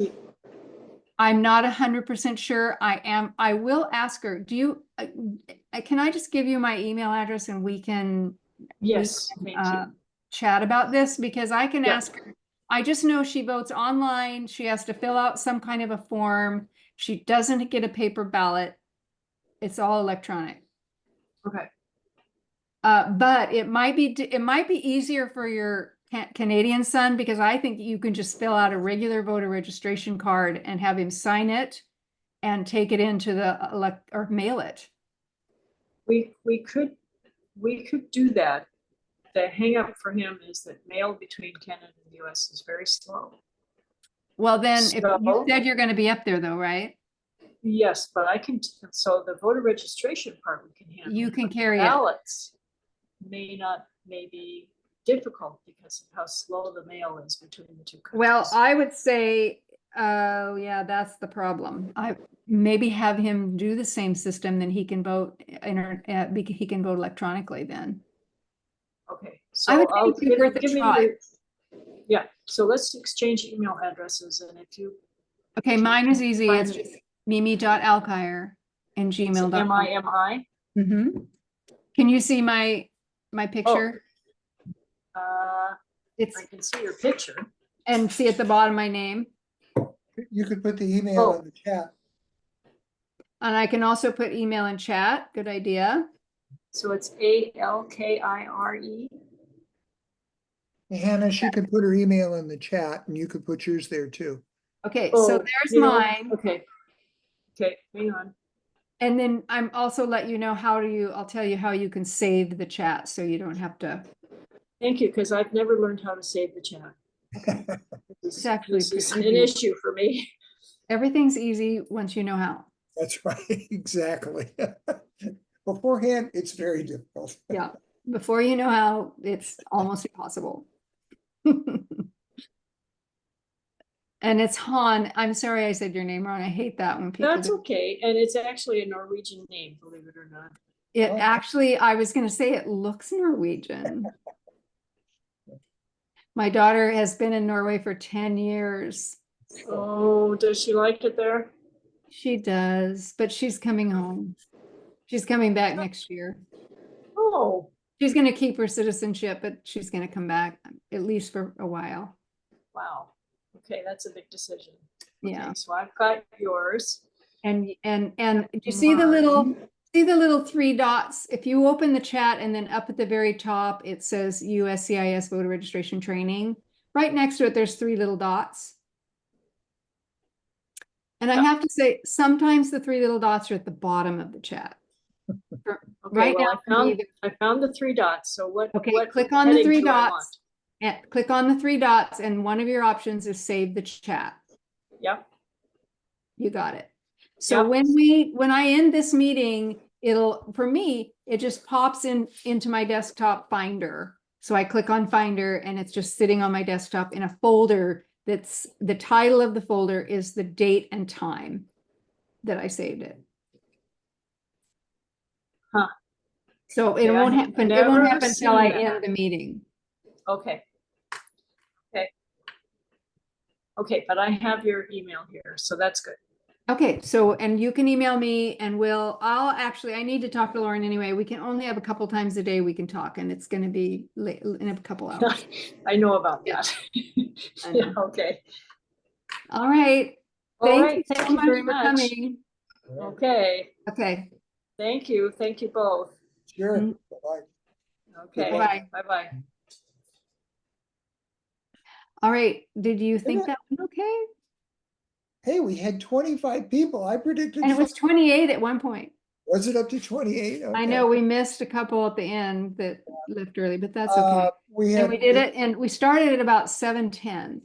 [SPEAKER 1] I'm not 100% sure. I will ask her. Do you, can I just give you my email address and we can
[SPEAKER 7] Yes, thank you.
[SPEAKER 1] chat about this? Because I can
[SPEAKER 7] Yeah.
[SPEAKER 1] ask her. I just know she votes online. She has to fill out some kind of a form. She doesn't get a paper ballot. It's all electronic.
[SPEAKER 7] Okay.
[SPEAKER 1] But it might be easier for your Canadian son because I think you can just fill out a regular voter registration card and have him sign it and take it into the or mail it.
[SPEAKER 7] We could do that. The hang up for him is that mail between Canada and the US is very slow.
[SPEAKER 1] Well, then if you
[SPEAKER 7] So-
[SPEAKER 1] said you're going to be up there though, right?
[SPEAKER 7] Yes, but so the voter registration part we can handle.
[SPEAKER 1] You can
[SPEAKER 7] but
[SPEAKER 1] carry it.
[SPEAKER 7] ballots may be difficult because of how slow the mail is between the two countries.
[SPEAKER 1] Well, I would say, yeah, that's the problem. I maybe have him do the same system, then he can vote he can vote electronically then.
[SPEAKER 7] Okay,
[SPEAKER 1] I would
[SPEAKER 7] so
[SPEAKER 1] think it'd be worth a
[SPEAKER 7] give me
[SPEAKER 1] try.
[SPEAKER 7] yeah, so let's exchange email addresses, and if you.
[SPEAKER 1] Okay, mine is easy.
[SPEAKER 7] Find
[SPEAKER 1] It's
[SPEAKER 7] it.
[SPEAKER 1] just mimi.alkire@gmail.com.
[SPEAKER 7] MIMI.
[SPEAKER 1] Can you see my picture?
[SPEAKER 7] I
[SPEAKER 1] It's
[SPEAKER 7] can see your picture.
[SPEAKER 1] and see at the bottom my name.
[SPEAKER 2] You could put the email
[SPEAKER 7] Oh.
[SPEAKER 2] in the chat.
[SPEAKER 1] And I can also put email in chat. Good idea.
[SPEAKER 7] So it's ALKIRE.
[SPEAKER 2] Hannah, she could put her email in the chat and you could put yours there too.
[SPEAKER 1] Okay,
[SPEAKER 7] Oh,
[SPEAKER 1] so there's
[SPEAKER 7] you know,
[SPEAKER 1] mine.
[SPEAKER 7] Okay, hang on.
[SPEAKER 1] And then I'm also let you know I'll tell you how you can save the chat so you don't have to.
[SPEAKER 7] Thank you, because I've never learned how to save the chat.
[SPEAKER 1] It's actually
[SPEAKER 7] This is
[SPEAKER 1] pretty
[SPEAKER 7] an
[SPEAKER 1] easy.
[SPEAKER 7] issue for me.
[SPEAKER 1] Everything's easy once you know how.
[SPEAKER 2] That's right, exactly. Beforehand, it's very difficult.
[SPEAKER 1] Yeah, before you know how, it's almost impossible. And it's Han. I'm sorry I said your name wrong. I hate that when people
[SPEAKER 7] That's
[SPEAKER 1] do.
[SPEAKER 7] okay, and it's actually a Norwegian name, believe it or not.
[SPEAKER 1] It
[SPEAKER 2] Oh.
[SPEAKER 1] actually, I was going to say it looks Norwegian. My daughter has been in Norway for 10 years.
[SPEAKER 7] Oh, does she like it there?
[SPEAKER 1] She does, but she's coming home. She's coming back next year.
[SPEAKER 7] Oh,
[SPEAKER 1] She's going to keep her citizenship, but she's going to come back at least for a while.
[SPEAKER 7] wow. Okay, that's a big decision.
[SPEAKER 1] Yeah.
[SPEAKER 7] Okay, so I've got yours.
[SPEAKER 1] And you see the little
[SPEAKER 7] Mine.
[SPEAKER 1] see the little three dots? If you open the chat and then up at the very top, it says USCIS voter registration training. Right next to it, there's three little dots. And I have to say, sometimes the three little dots are at the bottom of the chat.
[SPEAKER 7] Okay,
[SPEAKER 1] Right
[SPEAKER 7] well,
[SPEAKER 1] now,
[SPEAKER 7] I found the three dots, so what?
[SPEAKER 1] okay,
[SPEAKER 7] what
[SPEAKER 1] click on the
[SPEAKER 7] heading
[SPEAKER 1] three
[SPEAKER 7] do I want?
[SPEAKER 1] dots. And click on the three dots, and one of your options is save the chat.
[SPEAKER 7] Yep,
[SPEAKER 1] You got it. So
[SPEAKER 7] Yep.
[SPEAKER 1] when I end this meeting, for me, it just pops into my desktop Finder. So I click on Finder and it's just sitting on my desktop in a folder that's the title of the folder is the date and time that I saved it.
[SPEAKER 7] Huh.
[SPEAKER 1] So it
[SPEAKER 7] Okay, I
[SPEAKER 1] won't
[SPEAKER 7] have
[SPEAKER 1] happen. It won't
[SPEAKER 7] never
[SPEAKER 1] happen until I
[SPEAKER 7] seen that.
[SPEAKER 1] end the meeting.
[SPEAKER 7] okay. Okay. Okay, but I have your email here, so that's good.
[SPEAKER 1] Okay, so, and you can email me and I need to talk to Lauren anyway. We can only have a couple times a day we can talk and it's going to be late in a couple hours.
[SPEAKER 7] I know about that.
[SPEAKER 1] I
[SPEAKER 7] Yeah,
[SPEAKER 1] know.
[SPEAKER 7] okay.
[SPEAKER 1] All right.
[SPEAKER 7] All
[SPEAKER 1] Thank
[SPEAKER 7] right,
[SPEAKER 1] you
[SPEAKER 7] thank
[SPEAKER 1] so
[SPEAKER 7] you
[SPEAKER 1] much
[SPEAKER 7] very
[SPEAKER 1] for
[SPEAKER 7] much.
[SPEAKER 1] coming.
[SPEAKER 7] Okay,
[SPEAKER 1] Okay.
[SPEAKER 7] thank you both.
[SPEAKER 2] Sure.
[SPEAKER 1] Mm.
[SPEAKER 2] Bye-bye.
[SPEAKER 7] Okay,
[SPEAKER 1] Bye-bye.
[SPEAKER 7] bye-bye.
[SPEAKER 1] All right. Did you think
[SPEAKER 2] it-
[SPEAKER 1] that went okay?
[SPEAKER 2] Hey, we had 25 people. I predicted.
[SPEAKER 1] And it was 28 at one point.
[SPEAKER 2] Was it up to 28?
[SPEAKER 1] I
[SPEAKER 2] Okay.
[SPEAKER 1] know we missed a couple at the end that left early, but that's okay.
[SPEAKER 2] We
[SPEAKER 1] And
[SPEAKER 2] had.
[SPEAKER 1] we did it, and we started at about 7:10.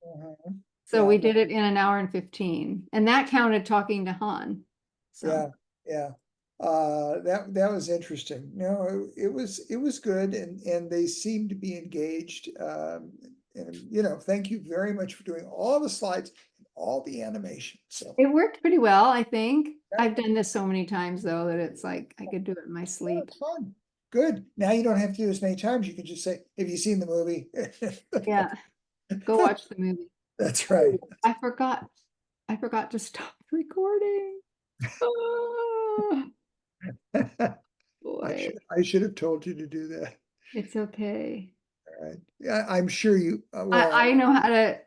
[SPEAKER 2] Mhm.
[SPEAKER 1] So
[SPEAKER 2] Yeah.
[SPEAKER 1] we did it in an hour and 15, and that counted talking to Han. So
[SPEAKER 2] Yeah, yeah. That was interesting. No, it was good and they seemed to be engaged. And thank you very much for doing all the slides, and all the animation. So
[SPEAKER 1] it worked pretty well, I think.
[SPEAKER 2] Yeah.
[SPEAKER 1] I've done this so many times though that it's like I could do it in my
[SPEAKER 2] yeah,
[SPEAKER 1] sleep.
[SPEAKER 2] it's fun. Good. Now you don't have to do as many times. You can just say, have you seen the movie?
[SPEAKER 1] Yeah. Go watch the movie.
[SPEAKER 2] That's right.
[SPEAKER 1] I forgot to stop recording. Oh, boy,
[SPEAKER 2] I should have told you to do that.
[SPEAKER 1] it's okay.
[SPEAKER 2] All right. Yeah, I'm sure you, well.
[SPEAKER 1] I know how to,